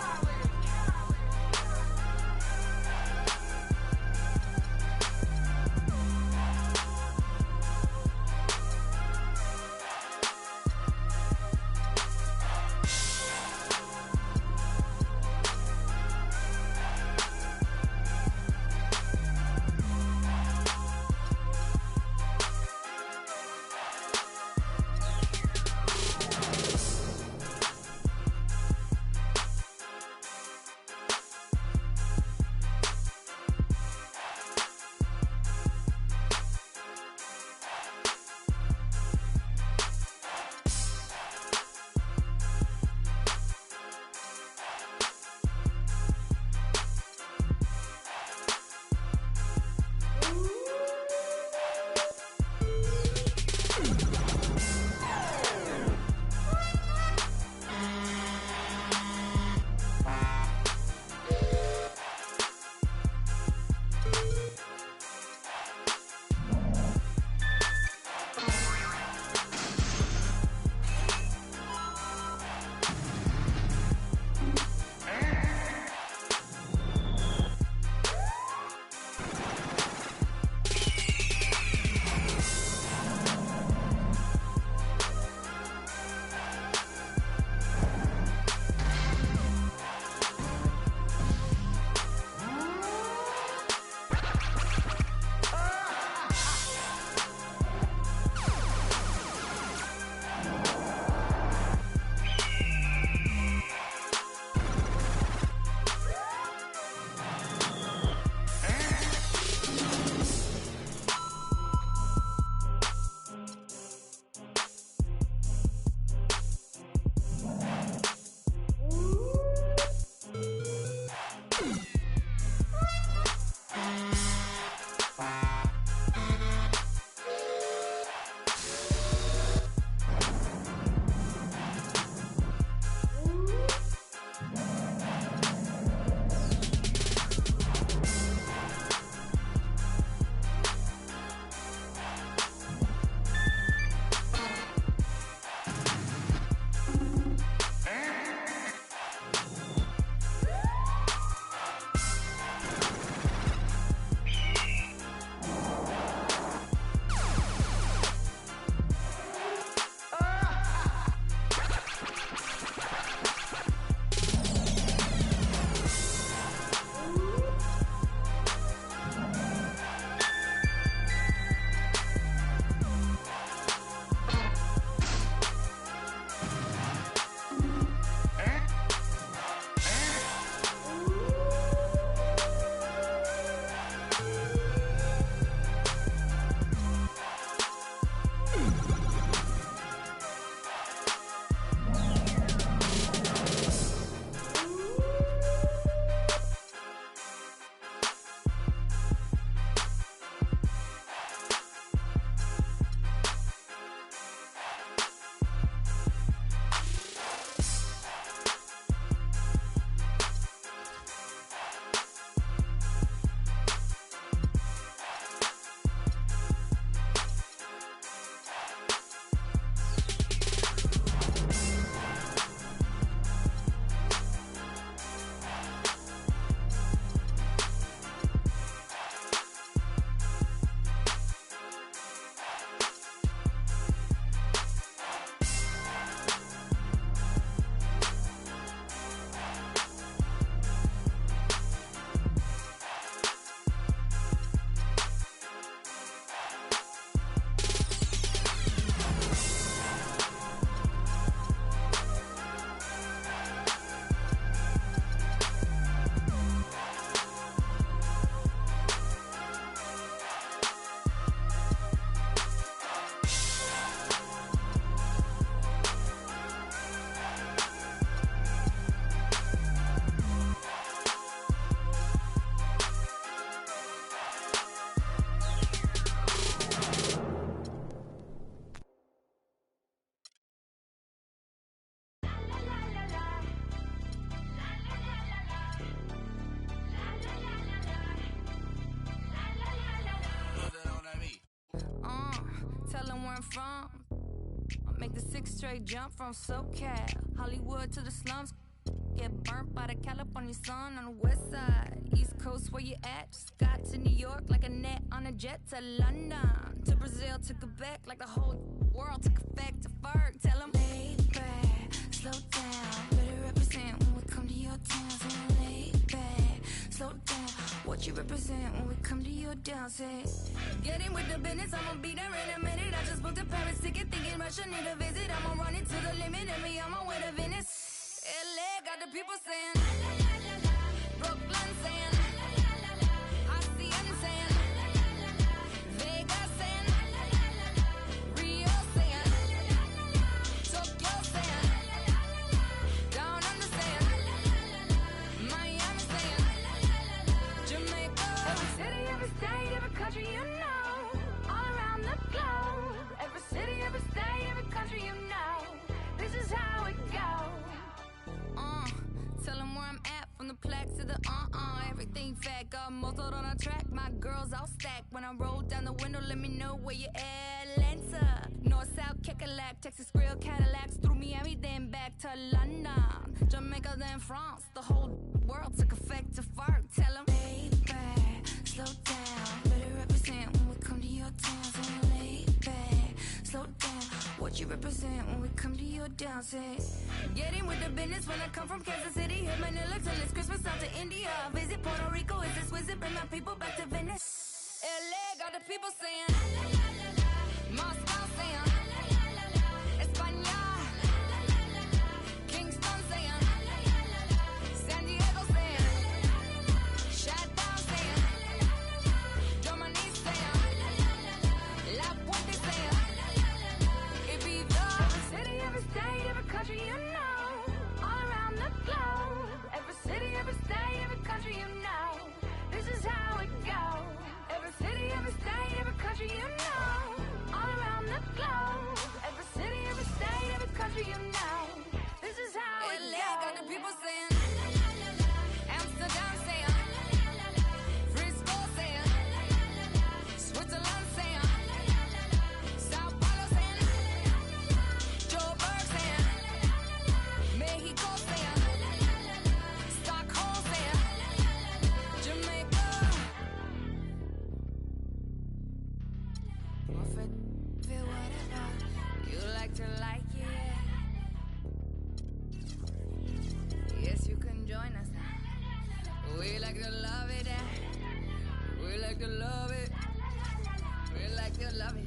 from. I make the 6 straight jump from SoCal, Hollywood to the slums. Get burnt by the California sun on the west side. East Coast, where you at? Just got to New York like a net on a jet to London. To Brazil, to Quebec, like the whole world took effect to Ferg. Tell them, lay back, slow down. Better represent when we come to your town. Say, lay back, slow down. What you represent when we come to your town? Say, get in with the business, I'ma be there in a minute. I just booked a Paris ticket, thinking Russia need a visit. I'ma run it to the limit and be on my way to Venice. LA got the people saying, Brooklyn saying, Hacienda saying, Vegas saying, Rio saying, Tokyo saying, Down Under saying, Miami saying, Jamaica. Every city, every state, every country you know, all around the globe. Every city, every state, every country you know, this is how it goes. Tell them where I'm at, from the plaque to the everything fat, got muzzled on a track. My girls all stacked. When I roll down the window, let me know where you at. Atlanta, North, South, Kekalak, Texas Grill, Cadillacs, through Miami, then back to London, Jamaica, then France. The whole world took effect to fart. Tell them, lay back, slow down. Better represent when we come to your town. So lay back, slow down. What you represent when we come to your town? Say, get in with the business when I come from Kansas City. Hit Manila till it's Christmas, out to India. Visit Puerto Rico, is this visit? Bring my people back to Venice. LA got the people saying, Moscow saying, España, Kingston saying, San Diego saying, Shutdown saying, Germany saying, La Puente saying, Ibiza. Every city, every state, every country you know, all around the globe. Every city, every state, every country you know, this is how it goes. Every city, every state, every country you know, all around the globe. Every city, every state, every country you know, this is how it goes. LA got the people saying, Amsterdam saying, Frisco saying, Switzerland saying, Sao Paulo saying, Joburg saying, Mexico saying, Stockholm saying, Jamaica. Feel whatever you like to like it. Yes, you can join us now. We like to love it. We like to love it. We like to love it.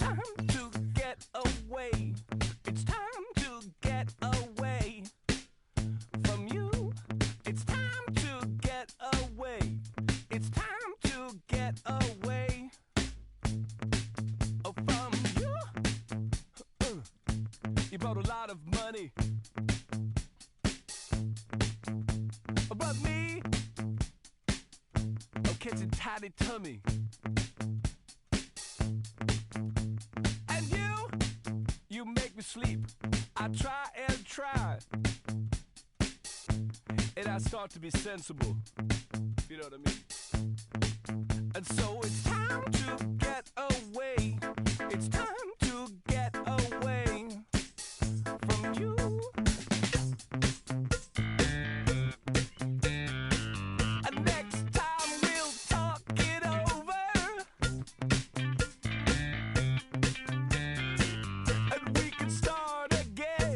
time to get away. It's time to get away from you. It's time to get away. It's time to get away from you. You brought a lot of money, but me, I'm catching tiny tummy. And you make me sleep. I try and try, and I start to be sensible. You know what I mean? And so it's time to get away. It's time to get away from you. And next time we'll talk it over, and we can start again.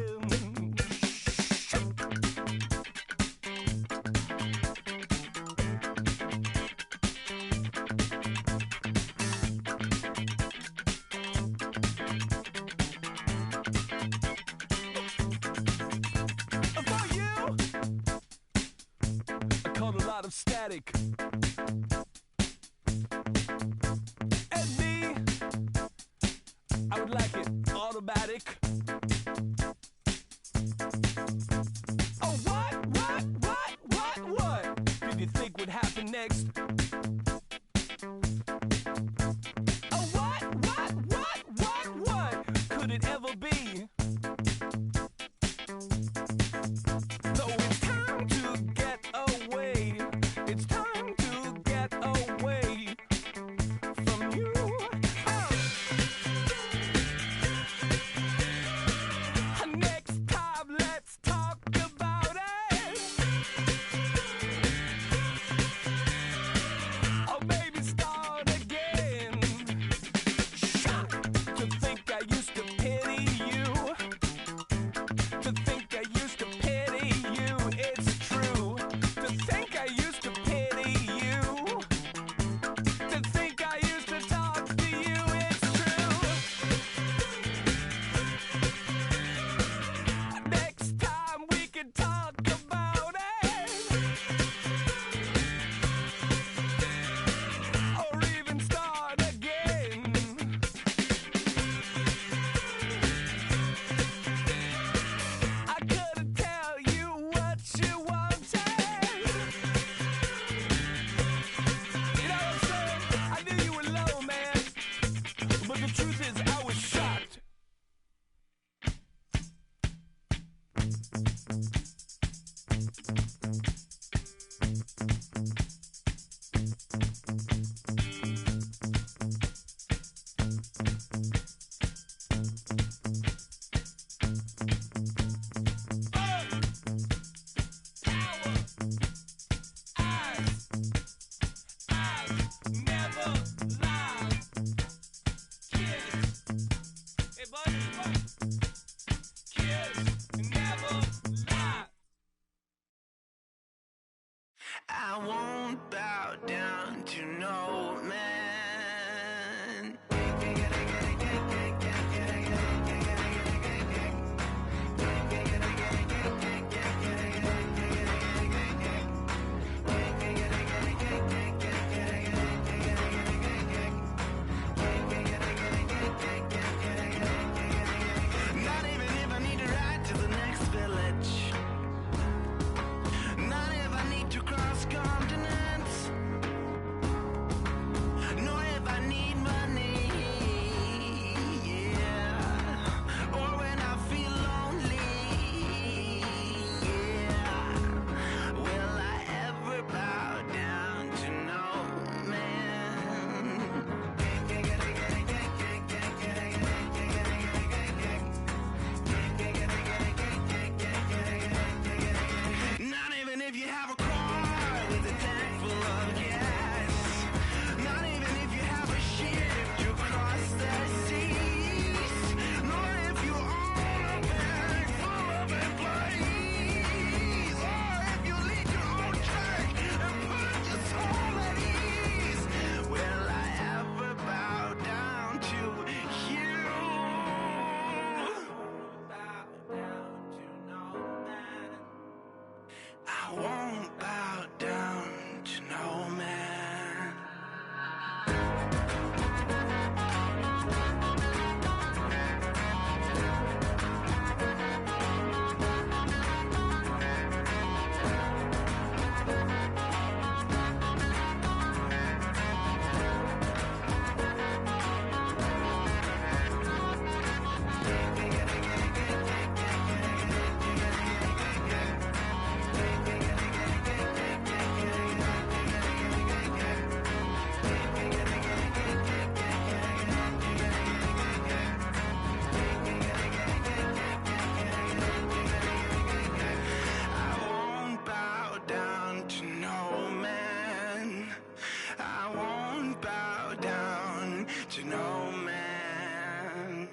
I won't bow down to no man.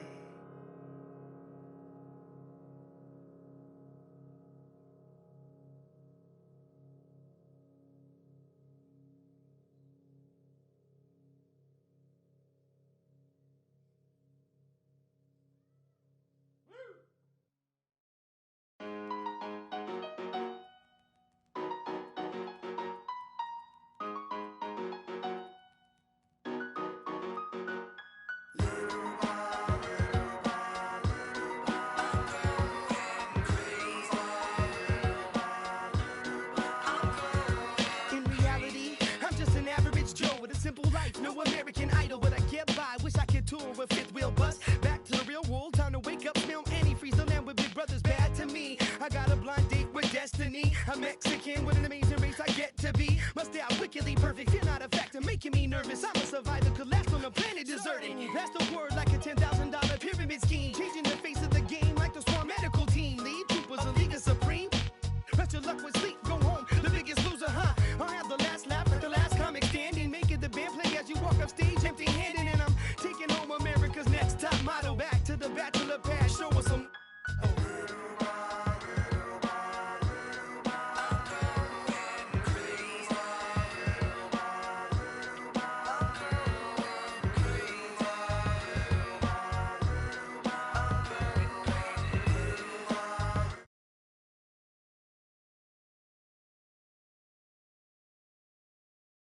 In reality, I'm just an average Joe with a simple life, no American Idol, but I get by. Wish I could tour with fifth wheel bus. Back to the real world, time to wake up, smell antifreeze. The land with big brothers bad to me. I got a blind date with destiny. I'm Mexican with an amazing race I get to be. Must stay out wickedly perfect, you're not a factor, making me nervous. I'm a survivor, could last on the planet deserted. That's the word like a $10,000 pyramid scheme. Changing the face of the game like the Swarm medical team. Lead troopers, a league of supreme. Rest your luck with sleep, go home, the biggest loser, huh? I'll have the last laugh like the last comic standing. Make it the band play as you walk up stage empty-handed. And I'm taking home America's next top model. Back to the bachelor pad, show us some.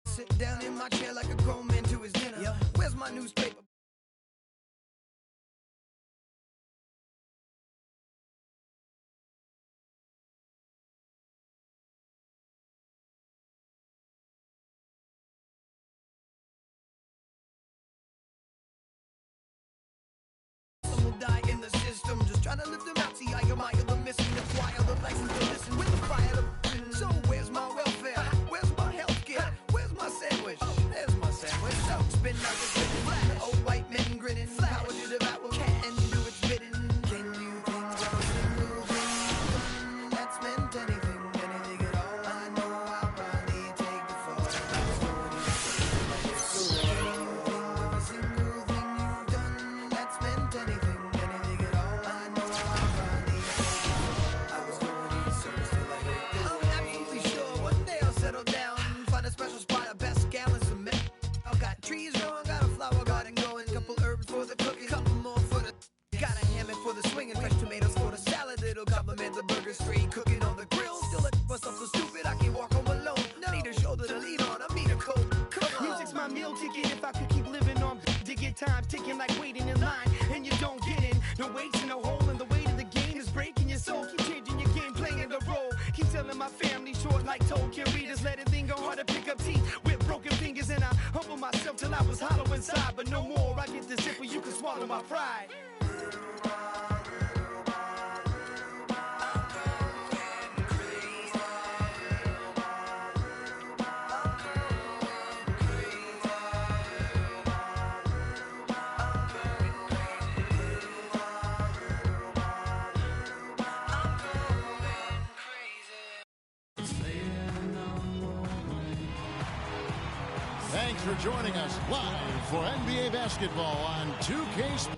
Sit down in my chair like a grown man to his dinner. Where's my newspaper? Some will die in the system. Just trying to lift them out. See, I admire the missing. That's why I the license to listen with the fire to. So where's my welfare? Where's my health care? Where's my sandwich? There's my sandwich. So spin out the spinning flash. Old white men grinning. Power to devour cat and do its bidding. Can you think of a single thing that's meant anything, anything at all? I know I'll probably take the fall. I was going to say, can you think of a single thing you've done that's meant anything, anything at all? I know I'll probably take the fall. I was going to eat service till I hit this. I'm absolutely sure one day I'll settle down, find a special spot, a best gallon cement. I've got trees growing, got a flower garden going, couple herbs for the cooking, couple more for the. Got a hammock for the swinging, fresh tomatoes for the salad. It'll compliment the burger, straight cooking on the grill. Still a myself so stupid I can't walk home alone. No. Need a shoulder to lean on, I need a coat. Come on. Music's my meal ticket. If I could keep living on to get time ticking like waiting in line, and you don't get in. No weights in no hole, and the weight of the game is breaking your soul. Keep changing your game, playing the role. Keep telling my family short like Tolkien readers. Let it linger hard to pick up teeth with broken fingers, and I humble myself till I was hollow inside. But no more, I get the zipper, you can swallow my pride. Thanks for joining us live for NBA basketball on 2K.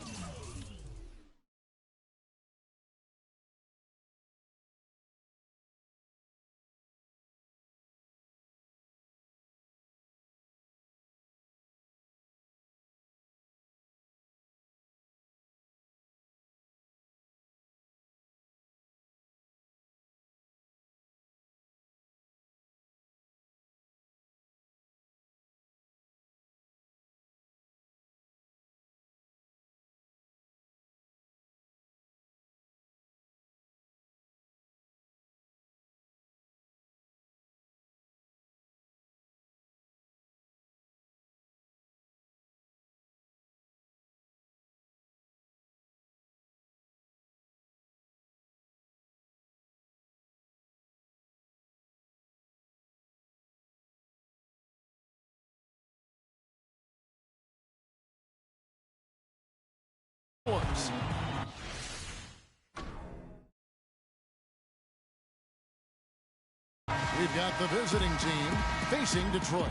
We've got the visiting team facing Detroit.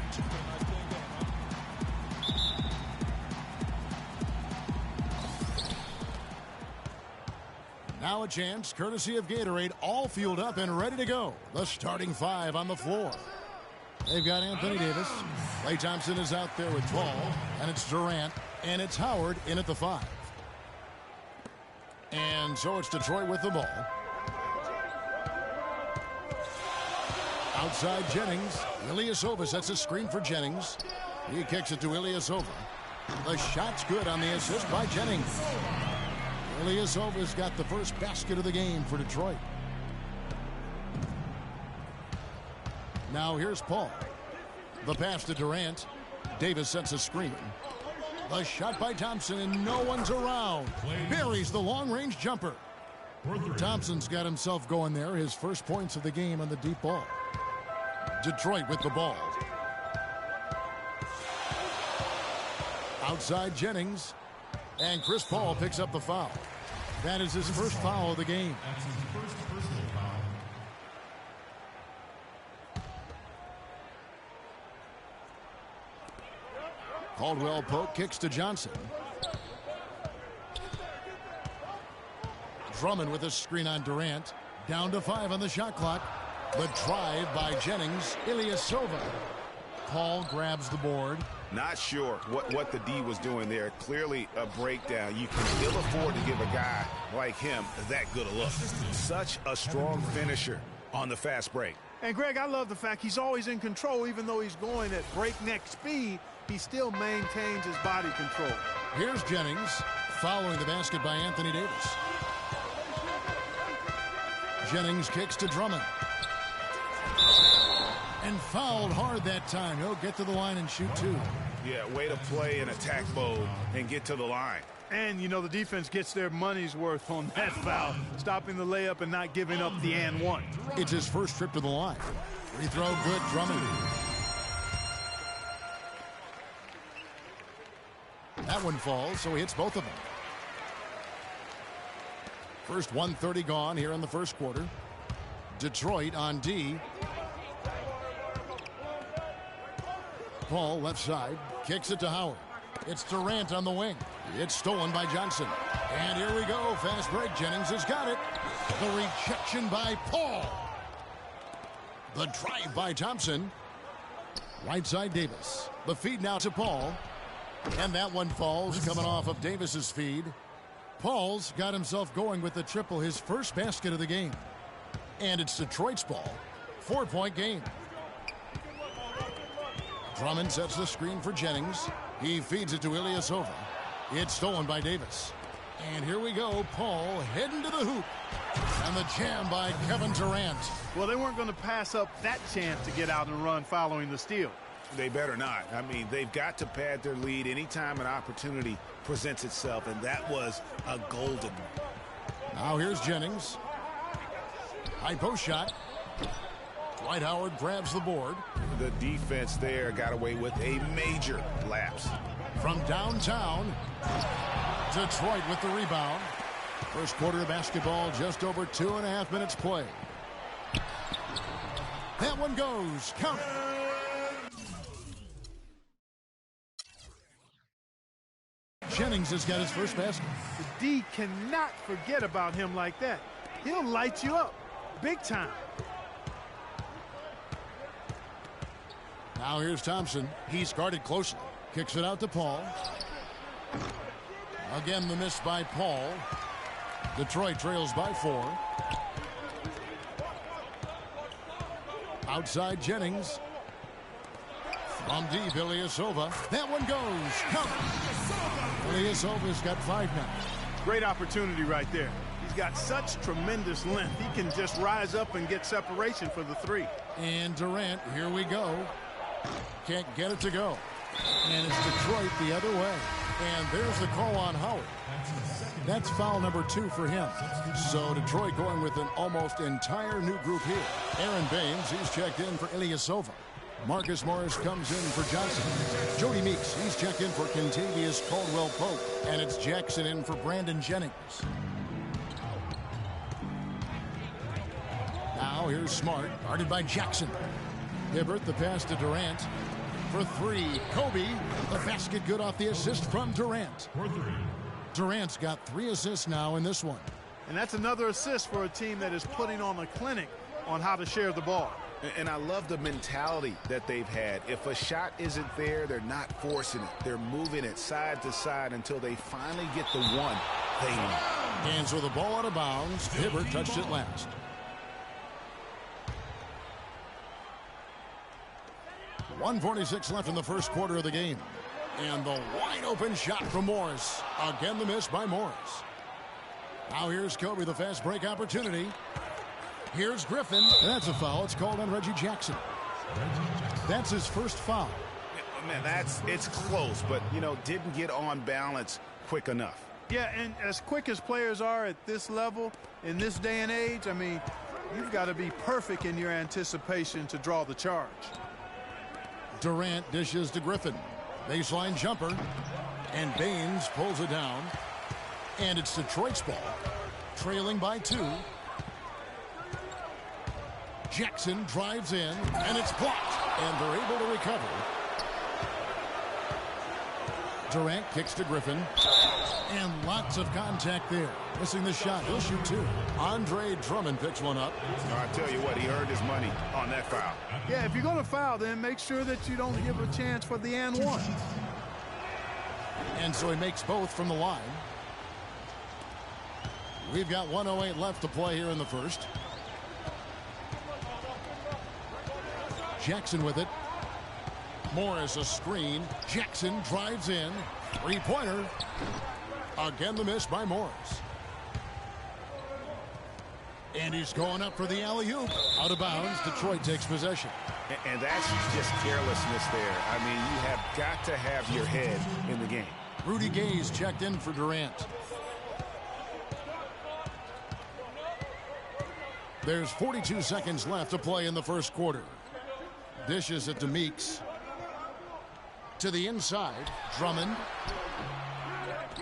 Now a chance, courtesy of Gatorade, all fueled up and ready to go. The starting 5 on the floor. They've got Anthony Davis. Klay Thompson is out there with Paul. And it's Durant. And it's Howard in at the 5. And so it's Detroit with the ball. Outside Jennings. Ilyasova sets a screen for Jennings. He kicks it to Ilyasova. The shot's good on the assist by Jennings. Ilyasova's got the first basket of the game for Detroit. Now here's Paul. The pass to Durant. Davis sets a screen. The shot by Thompson, and no one's around. Buries the long-range jumper. Thompson's got himself going there. His first points of the game on the deep ball. Detroit with the ball. Outside Jennings. And Chris Paul picks up the foul. That is his first foul of the game. That's his first personal foul. Caldwell Pope kicks to Johnson. Drummond with a screen on Durant. Down to 5 on the shot clock. The drive by Jennings. Ilyasova. Paul grabs the board. Not sure what the D was doing there. Clearly a breakdown. You can still afford to give a guy like him that good a look. Such a strong finisher on the fast break. And Greg, I love the fact he's always in control. Even though he's going at breakneck speed, he still maintains his body control. Here's Jennings following the basket by Anthony Davis. Jennings kicks to Drummond. And fouled hard that time. He'll get to the line and shoot 2. Yeah, way to play in attack mode and get to the line. And, you know, the defense gets their money's worth on that foul, stopping the layup and not giving up the and one. It's his first trip to the line. Free throw good, Drummond. That one falls, so he hits both of them. First 1:30 gone here in the first quarter. Detroit on D. Paul left side, kicks it to Howard. It's Durant on the wing. It's stolen by Johnson. And here we go, fast break. Jennings has got it. The rejection by Paul. The drive by Thompson. Right side Davis. The feed now to Paul. And that one falls, coming off of Davis's feed. Paul's got himself going with the triple, his first basket of the game. And it's Detroit's ball. 4-point game. Drummond sets the screen for Jennings. He feeds it to Ilyasova. It's stolen by Davis. And here we go. Paul heading to the hoop. And the jam by Kevin Durant. Well, they weren't going to pass up that chance to get out and run following the steal. They better not. I mean, they've got to pad their lead anytime an opportunity presents itself, and that was a golden one. Now here's Jennings. High post shot. Dwight Howard grabs the board. The defense there got away with a major lapse. From downtown, Detroit with the rebound. First quarter of basketball, just over 2.5 minutes play. That one goes. Count it. Jennings has got his first basket. The D cannot forget about him like that. He'll light you up big time. Now here's Thompson. He's guarded closely. Kicks it out to Paul. Again, the miss by Paul. Detroit trails by 4. Outside Jennings. From deep, Ilyasova. That one goes. Count. Ilyasova's got 5 now. Great opportunity right there. He's got such tremendous length. He can just rise up and get separation for the 3. And Durant, here we go. Can't get it to go. And it's Detroit the other way. And there's the call on Howard. That's foul number 2 for him. So Detroit going with an almost entire new group here. Aaron Baines, he's checked in for Ilyasova. Marcus Morris comes in for Johnson. Jody Meeks, he's checked in for Kentavious Caldwell-Pope. And it's Jackson in for Brandon Jennings. Now here's Smart, guarded by Jackson. Hibbert, the pass to Durant. For 3, Kobe. The basket good off the assist from Durant. Durant's got 3 assists now in this one. And that's another assist for a team that is putting on a clinic on how to share the ball. And I love the mentality that they've had. If a shot isn't there, they're not forcing it. They're moving it side to side until they finally get the one they need. And so the ball out of bounds. Hibbert touched it last. .146 left in the first quarter of the game. And the wide open shot from Morris. Again, the miss by Morris. Now here's Kobe, the fast break opportunity. Here's Griffin. That's a foul. It's called on Reggie Jackson. That's his first foul. Man, it's close, but, didn't get on balance quick enough. Yeah, and as quick as players are at this level, in this day and age, I mean, you've got to be perfect in your anticipation to draw the charge. Durant dishes to Griffin. Baseline jumper. And Baines pulls it down. And it's Detroit's ball. Trailing by 2. Jackson drives in, and it's blocked, and they're able to recover. Durant kicks to Griffin, and lots of contact there. Missing the shot. He'll shoot 2. Andre Drummond picks one up. I tell you what, he earned his money on that foul. Yeah, if you're going to foul, then make sure that you don't give a chance for the and one. And so he makes both from the line. We've got 1:08 left to play here in the first. Jackson with it. Morris a screen. Jackson drives in. Three-pointer. Again the miss by Morris. And he's going up for the alley-oop. Out of bounds. Detroit takes possession. And that's just carelessness there. I mean, you have got to have your head in the game. Rudy Gay's checked in for Durant. There's 42 seconds left to play in the first quarter. Dishes it to Meeks. To the inside. Drummond.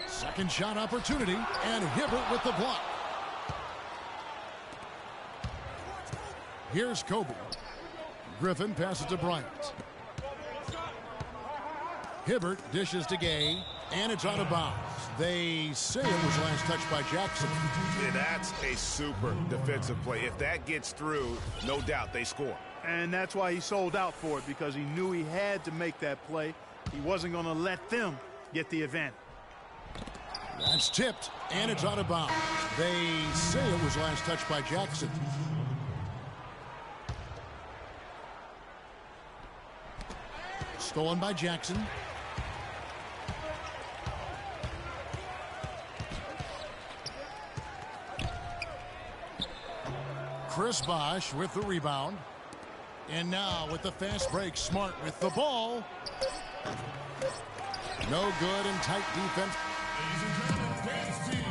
Second shot opportunity. And Hibbert with the block. Here's Kobe. Griffin passes to Bryant. Hibbert dishes to Gay. And it's out of bounds. They say it was last touched by Jackson. Yeah, that's a super defensive play. If that gets through, no doubt they score. And that's why he sold out for it, because he knew he had to make that play. He wasn't going to let them get the advantage. That's tipped, and it's out of bounds. They say it was last touched by Jackson. Stolen by Jackson. Chris Bosh with the rebound. And now with the fast break, Smart with the ball. No good and tight defense. Ladies and gentlemen, dance team.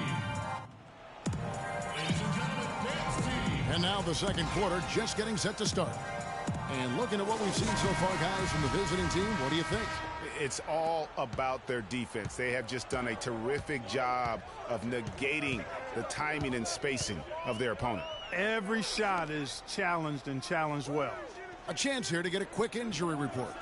Ladies and gentlemen, dance team. And now the second quarter just getting set to start. And looking at what we've seen so far, guys, from the visiting team, what do you think? It's all about their defense. They have just done a terrific job of negating the timing and spacing of their opponent. Every shot is challenged and challenged well. A chance here to get a quick injury report.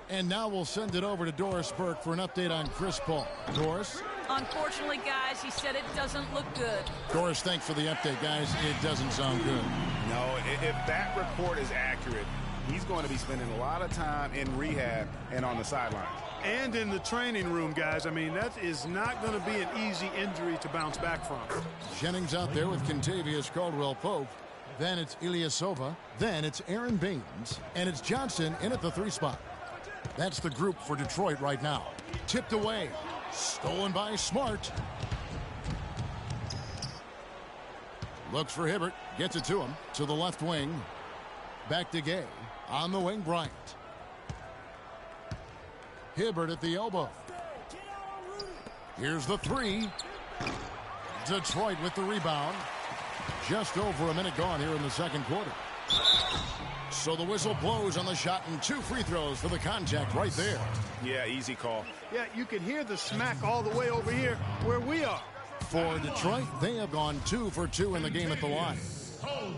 And now we'll send it over to Doris Burke for an update on Chris Paul. Doris? Unfortunately, guys, he said it doesn't look good. Doris, thanks for the update, guys. It doesn't sound good. No, if that report is accurate, he's going to be spending a lot of time in rehab and on the sidelines. And in the training room, guys. I mean, that is not going to be an easy injury to bounce back from. Jennings out there with Kentavious Caldwell-Pope. Then it's Ilyasova. Then it's Aaron Baines. And it's Johnson in at the 3 spot. That's the group for Detroit right now. Tipped away. Stolen by Smart. Looks for Hibbert. Gets it to him. To the left wing. Back to Gay. On the wing, Bryant. Hibbert at the elbow. Here's the 3. Detroit with the rebound. Just over a minute gone here in the second quarter. So the whistle blows on the shot and 2 free throws for the contact right there. Yeah, easy call. Yeah, you can hear the smack all the way over here where we are. For Detroit, they have gone 2 for 2 in the game at the line. Hold.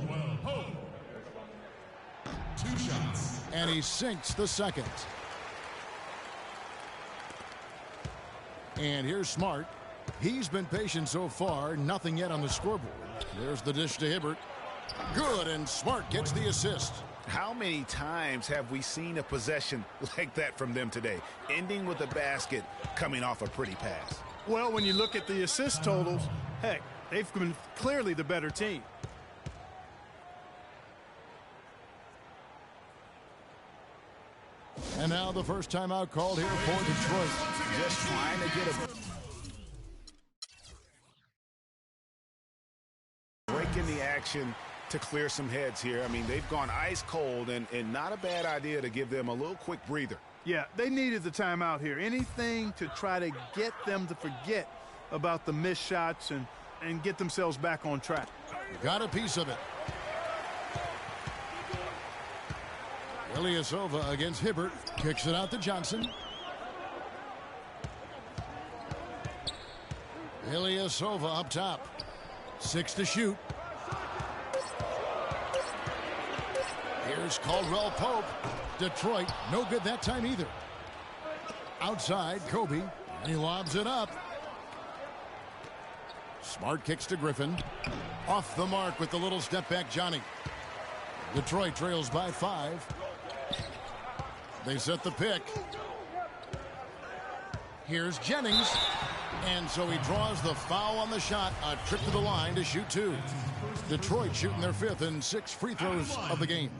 2 shots. And he sinks the second. And here's Smart. He's been patient so far. Nothing yet on the scoreboard. There's the dish to Hibbert. Good, and Smart gets the assist. How many times have we seen a possession like that from them today, ending with a basket coming off a pretty pass? Well, when you look at the assist totals, heck, they've been clearly the better team. And now the first timeout called here for Detroit. Just trying to get a break in the action to clear some heads here. I mean, they've gone ice cold, and not a bad idea to give them a little quick breather. Yeah, they needed the timeout here. Anything to try to get them to forget about the missed shots and get themselves back on track. Got a piece of it. Ilyasova against Hibbert. Kicks it out to Johnson. Ilyasova up top. 6 to shoot. Here's Caldwell Pope. Detroit, no good that time either. Outside, Kobe, and he lobs it up. Smart kicks to Griffin. Off the mark with the little step back, Johnny. Detroit trails by 5. They set the pick. Here's Jennings. And so he draws the foul on the shot. A trip to the line to shoot 2. Detroit shooting their 5th and 6 free throws of the game.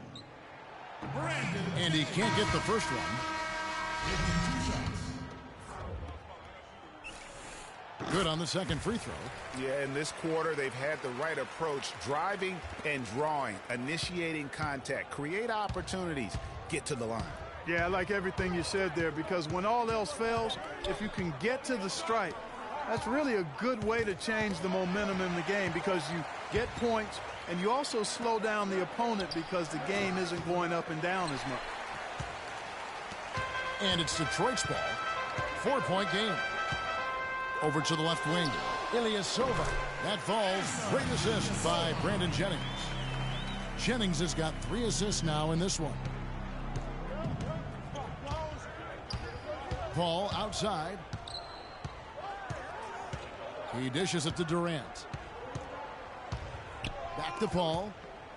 And he can't get the first one. Good on the second free throw. Yeah, in this quarter, they've had the right approach, driving and drawing, initiating contact, create opportunities, get to the line. Yeah, I like everything you said there, because when all else fails, if you can get to the stripe, that's really a good way to change the momentum in the game, because you get points and you also slow down the opponent because the game isn't going up and down as much. And it's Detroit's ball. 4-point game. Over to the left wing. Ilyasova. That falls. Great assist by Brandon Jennings. Jennings has got 3 assists now in this one. Paul outside. He dishes it to Durant. Back to Paul.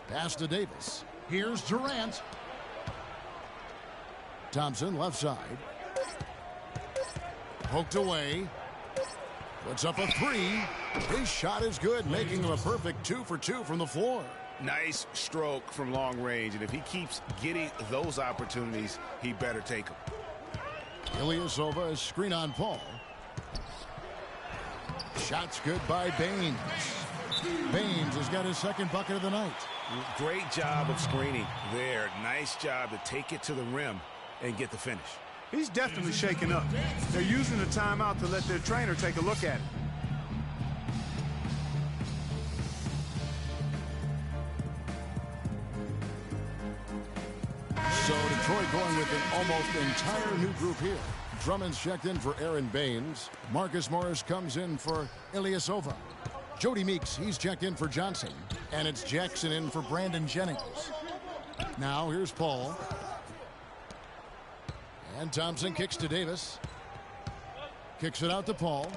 Pass to Davis. Here's Durant. Thompson left side. Poked away. Puts up a 3. His shot is good, making him a perfect 2 for 2 from the floor. Nice stroke from long range, and if he keeps getting those opportunities, he better take them. Ilyasova is screen on Paul. Shot's good by Baines. Baines has got his second bucket of the night. Great job of screening there. Nice job to take it to the rim and get the finish. He's definitely shaken up. They're using the timeout to let their trainer take a look at it. So Detroit going with an almost entire new group here. Drummond's checked in for Aaron Baines. Marcus Morris comes in for Ilyasova. Jody Meeks, he's checked in for Johnson. And it's Jackson in for Brandon Jennings. Now here's Paul. And Thompson kicks to Davis. Kicks it out to Paul.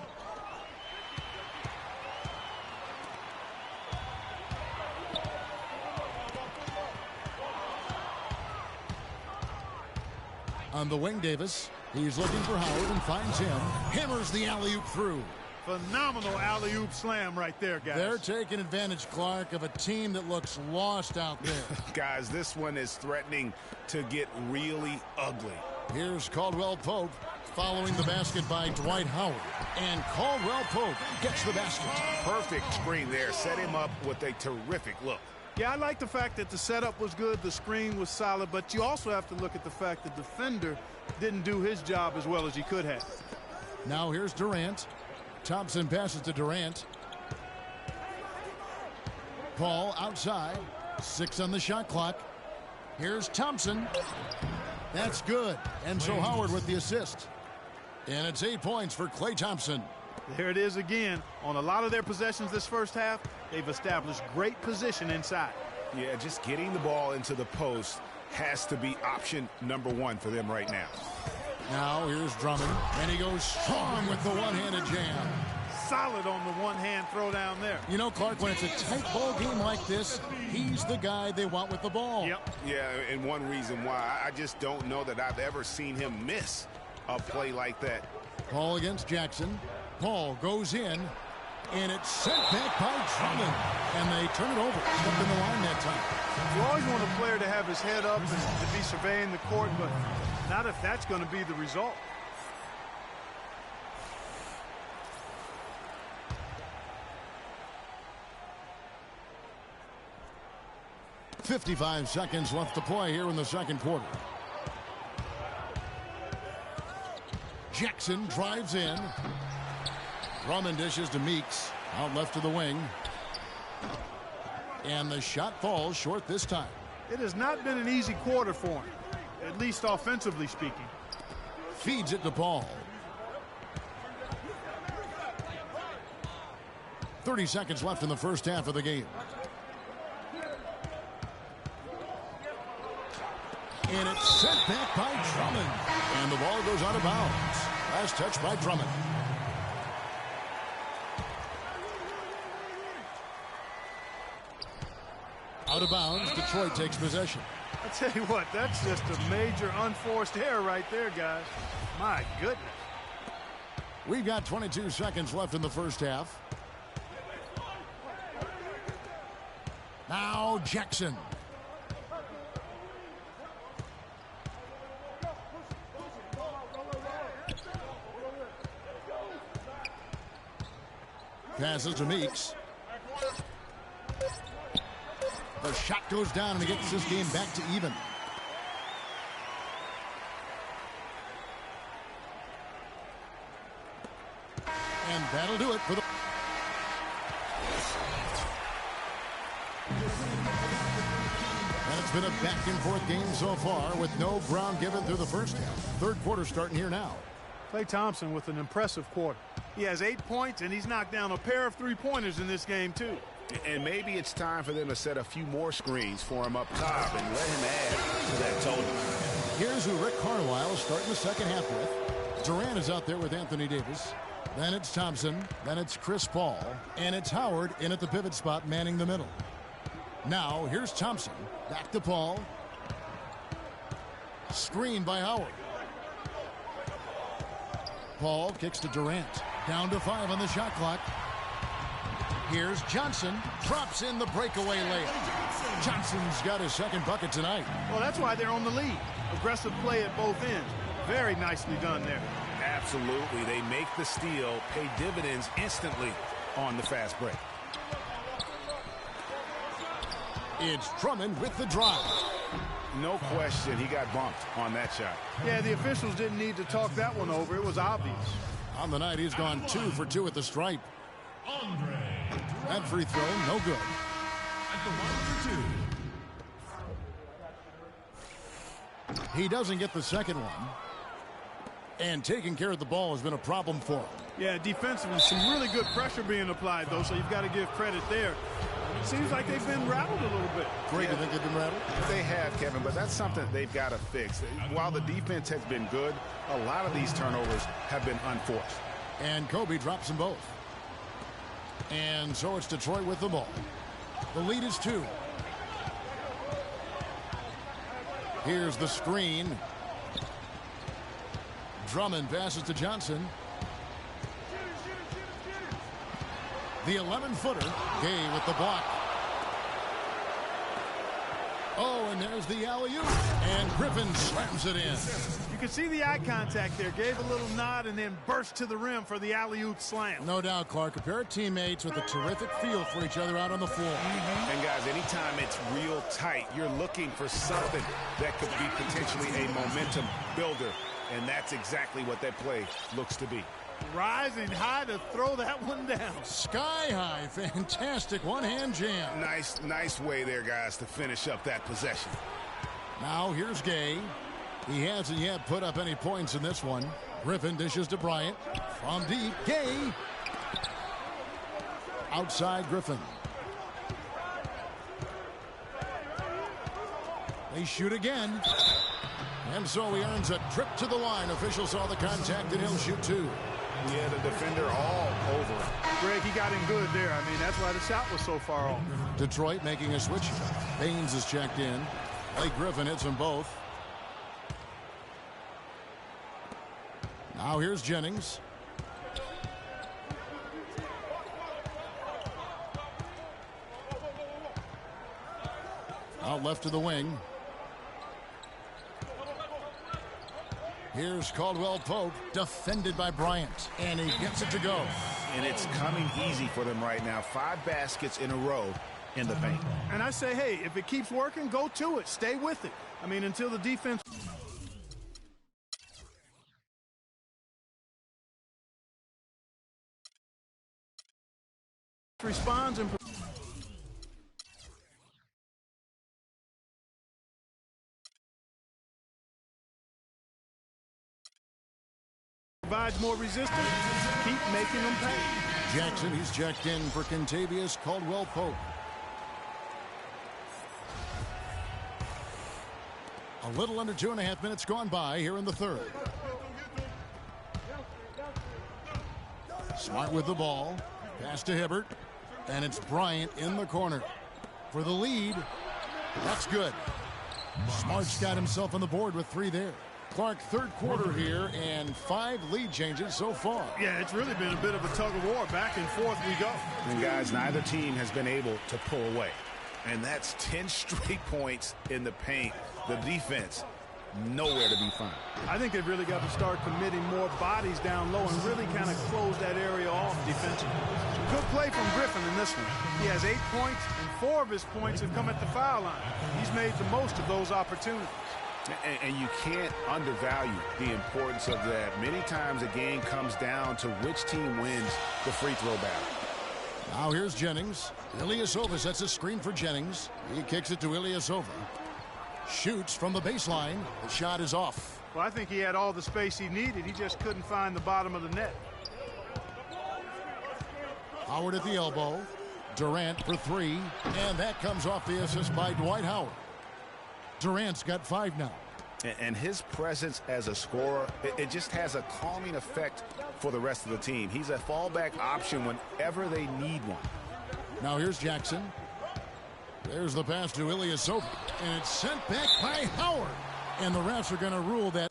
On the wing, Davis. He's looking for Howard and finds him. Hammers the alley-oop through. Phenomenal alley-oop slam right there, guys. They're taking advantage, Clark, of a team that looks lost out there. Guys, this one is threatening to get really ugly. Here's Caldwell Pope following the basket by Dwight Howard. And Caldwell Pope gets the basket. Perfect screen there. Set him up with a terrific look. Yeah, I like the fact that the setup was good, the screen was solid, but you also have to look at the fact that the defender didn't do his job as well as he could have. Now here's Durant. Thompson passes to Durant. Paul outside. 6 on the shot clock. Here's Thompson. That's good. And so Howard with the assist. And it's 8 points for Klay Thompson. There it is again. On a lot of their possessions this first half, they've established great position inside. Yeah, just getting the ball into the post has to be option number 1 for them right now. Now here's Drummond, and he goes strong with the one-handed jam. solid on the one-hand throw down there. You know, Clark, when it's a tight ball game like this, he's the guy they want with the ball. Yep. Yeah, and one reason why, I just don't know that I've ever seen him miss a play like that. Paul against Jackson. Paul goes in, and it's sent back by Drummond. And they turn it over. Stepped in the line that time. You always want a player to have his head up and to be surveying the court, but not if that's going to be the result. .55 seconds left to play here in the second quarter. Jackson drives in. Drummond dishes to Meeks. Out left to the wing. And the shot falls short this time. It has not been an easy quarter for him, at least offensively speaking. Feeds it to Paul. 30 seconds left in the first half of the game. And it's sent back by Drummond. And the ball goes out of bounds. Last touch by Drummond. Out of bounds, Detroit takes possession. I tell you what, that's just a major unforced error right there, guys. My goodness. We've got 22 seconds left in the first half. Now Jackson. Passes to Meeks. The shot goes down and he gets this game back to even. And that'll do it for the... And it's been a back and forth game so far with no ground given through the first half. Third quarter starting here now. Klay Thompson with an impressive quarter. He has 8 points, and he's knocked down a pair of three-pointers in this game, too. And maybe it's time for them to set a few more screens for him up top and let him add to that total. Here's who Rick Carlisle is starting the second half with. Durant is out there with Anthony Davis. Then it's Thompson. Then it's Chris Paul. And it's Howard in at the pivot spot manning the middle. Now here's Thompson. Back to Paul. Screen by Howard. Paul kicks to Durant. Down to 5 on the shot clock. Here's Johnson. Drops in the breakaway layup. Johnson's got his second bucket tonight. Well, that's why they're on the lead. Aggressive play at both ends. Very nicely done there. Absolutely. They make the steal, pay dividends instantly on the fast break. It's Drummond with the drive. No question, he got bumped on that shot. Yeah, the officials didn't need to talk that one over. It was obvious. On the night, he's gone 2 for 2 at the stripe. That free throw, no good. At the 1 for 2. He doesn't get the second one. And taking care of the ball has been a problem for him. Yeah, defensively, some really good pressure being applied, though, so you've got to give credit there. It seems like they've been rattled a little bit. Greg, you think they've been rattled? They have, Kevin, but that's something they've got to fix. While the defense has been good, a lot of these turnovers have been unforced. And Kobe drops them both. And so it's Detroit with the ball. The lead is 2. Here's the screen. Drummond passes to Johnson. The 11-footer. Gay with the block. Oh, and there's the alley-oop. And Griffin slams it in. You can see the eye contact there. Gave a little nod and then burst to the rim for the alley-oop slam. No doubt, Clark. A pair of teammates with a terrific feel for each other out on the floor. And, guys, anytime it's real tight, you're looking for something that could be potentially a momentum builder. And that's exactly what that play looks to be. Rising high to throw that one down. Sky high. Fantastic one-hand jam. Nice way there, guys, to finish up that possession. Now here's Gay. He hasn't yet put up any points in this one. Griffin dishes to Bryant. From deep, Gay. Outside Griffin. They shoot again. And so he earns a trip to the line. Official saw the contact, and he'll shoot two. He had a defender all over him. Greg, he got him good there. I mean, that's why the shot was so far off. Detroit making a switch. Baines is checked in. Blake Griffin hits them both. Now here's Jennings. Out left to the wing. Here's Caldwell Pope, defended by Bryant, and he gets it to go. And it's coming easy for them right now. 5 baskets in a row in the paint. And I say, hey, if it keeps working, go to it. Stay with it. I mean, until the defense responds and provides more resistance, keep making them pay. Jackson, he's checked in for Kentavious Caldwell Pope. A little under 2.5 minutes gone by here in the third. Smart with the ball. Pass to Hibbert. And it's Bryant in the corner for the lead. That's good. Smart's got himself on the board with 3 there. Clark, third quarter here, and 5 lead changes so far. Yeah, it's really been a bit of a tug of war. Back and forth we go. And guys, neither team has been able to pull away. And that's 10 straight points in the paint. The defense, nowhere to be found. I think they've really got to start committing more bodies down low and really kind of close that area off defensively. Good play from Griffin in this one. He has 8 points, and 4 of his points have come at the foul line. He's made the most of those opportunities. And you can't undervalue the importance of that. Many times a game comes down to which team wins the free throw battle. Now here's Jennings. Ilyasova sets a screen for Jennings. He kicks it to Ilyasova. Shoots from the baseline. The shot is off. Well, I think he had all the space he needed. He just couldn't find the bottom of the net. Howard at the elbow. Durant for 3. And that comes off the assist by Dwight Howard. Durant's got 5 now. And his presence as a scorer, it just has a calming effect for the rest of the team. He's a fallback option whenever they need one. Now here's Jackson. There's the pass to Ilyasova. And it's sent back by Howard. And the refs are going to rule that.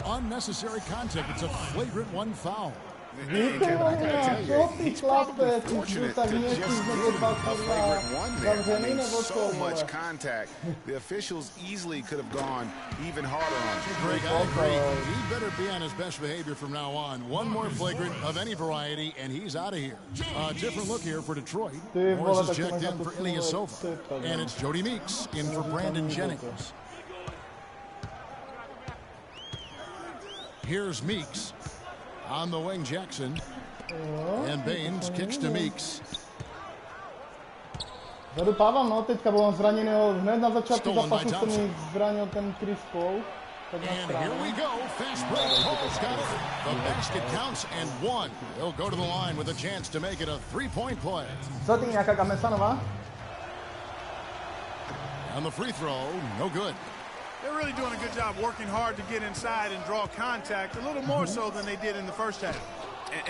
Unnecessary contact. It's a flagrant 1 foul. And Kevin, I gotta tell you, he's probably fortunate to just get a flagrant 1 there. I mean, so much contact. The officials easily could have gone even harder on him. Greg, I agree. He better be on his best behavior from now on. 1 more flagrant of any variety, and he's out of here. A different look here for Detroit. Morris is checked in for Ilyasova. And it's Jody Meeks in for Brandon Jennings. Here's Meeks. On the wing, Jackson. And Baines kicks to Meeks. Zadupával, no, teďka byl on zraněný hned na začátku zápasu, se mi zranil ten Chris Paul. And here we go. Fast break. Paul's got it. The basket counts and 1. He'll go to the line with a chance to make it a 3-point play. Co ty nějaká Kamesanová? And the free throw, no good. They're really doing a good job working hard to get inside and draw contact, a little more so than they did in the first half.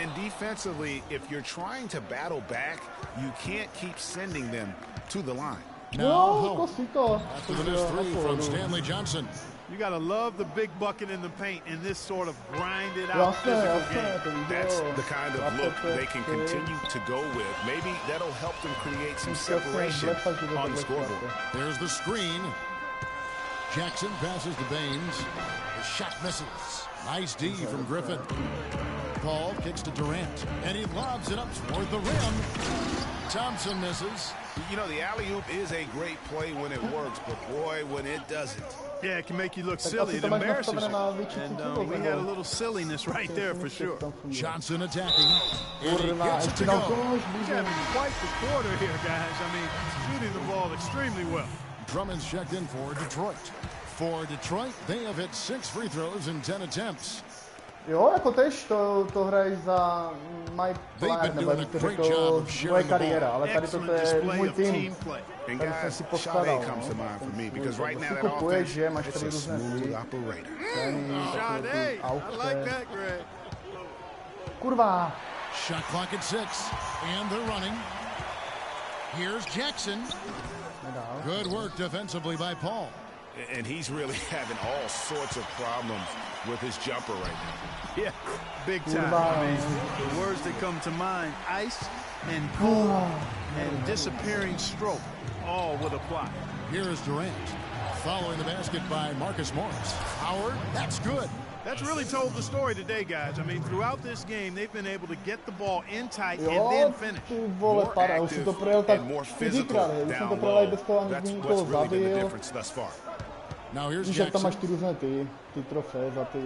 And defensively, if you're trying to battle back, you can't keep sending them to the line. Now, after the missed 3 from Stanley Johnson. You got to love the big bucket in the paint in this sort of grinded out physical game. That's the kind of look they can continue to go with. Maybe that'll help them create some separation on the scoreboard. There's the screen. Jackson passes to Baines. The shot misses. Nice D from Griffin. Paul kicks to Durant. And he lobs it up toward the rim. Thompson misses. You know, the alley-oop is a great play when it works, but boy, when it doesn't. Yeah, it can make you look silly. It embarrasses you. And we had a little silliness right there for sure. Johnson attacking. And he gets it to go. He's having quite the quarter here, guys. I mean, shooting the ball extremely well. Drummond's checked in for Detroit. For Detroit, they have hit 6 free throws in 10 attempts. Jo, jako tež to hraješ za my player, nebo jak to řekl, moje kariéra, ale tady to je můj tým. Tady jsem si poskladal, si kupuješ, že máš tady různé ty ceny, takové ty aukce. Kurva. Shot clock at 6, and they're running. Here's Jackson. Good work defensively by Paul. And he's really having all sorts of problems with his jumper right now. Yeah, big time. I mean, the words that come to mind, ice and cool and disappearing stroke, all would apply. Here is Durant, following the basket by Marcus Morris. Howard, that's good. That's really told the story today, guys. I mean, throughout this game, they've been able to get the ball in tight and then finish. More active and more physical down low. That's what's really been the difference thus far. Now here's Víš, jak tam Jackson. máš ty různé ty trofeje za ty,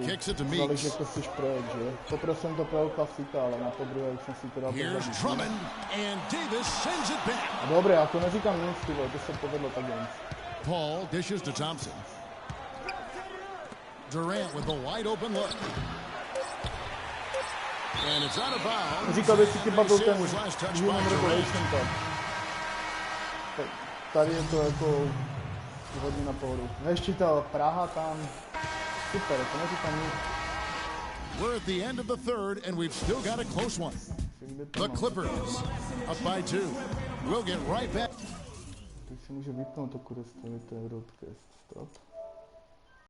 záleží, jak to chceš projet, že? Poprvé jsem to projel klasika, ale na podruhé už jsem si to dal Here's Drummond, and Davis sends it back. Dobré, já to neříkám nic, ty vole, to se povedlo tak jen. Paul dishes to Thompson. Durant with the wide open look. And it's out of bounds. Říkal, že si chyba byl ten human regulation tak. Tady je to jako hodně na pohodu. Ještě ta Praha tam, super, to neříkám nic. We're at the end of the third, and we've still got a close one. The Clippers up by 2. We'll get right back. Teď si může vypnout to, kudy stojí, to je broadcast. Stop.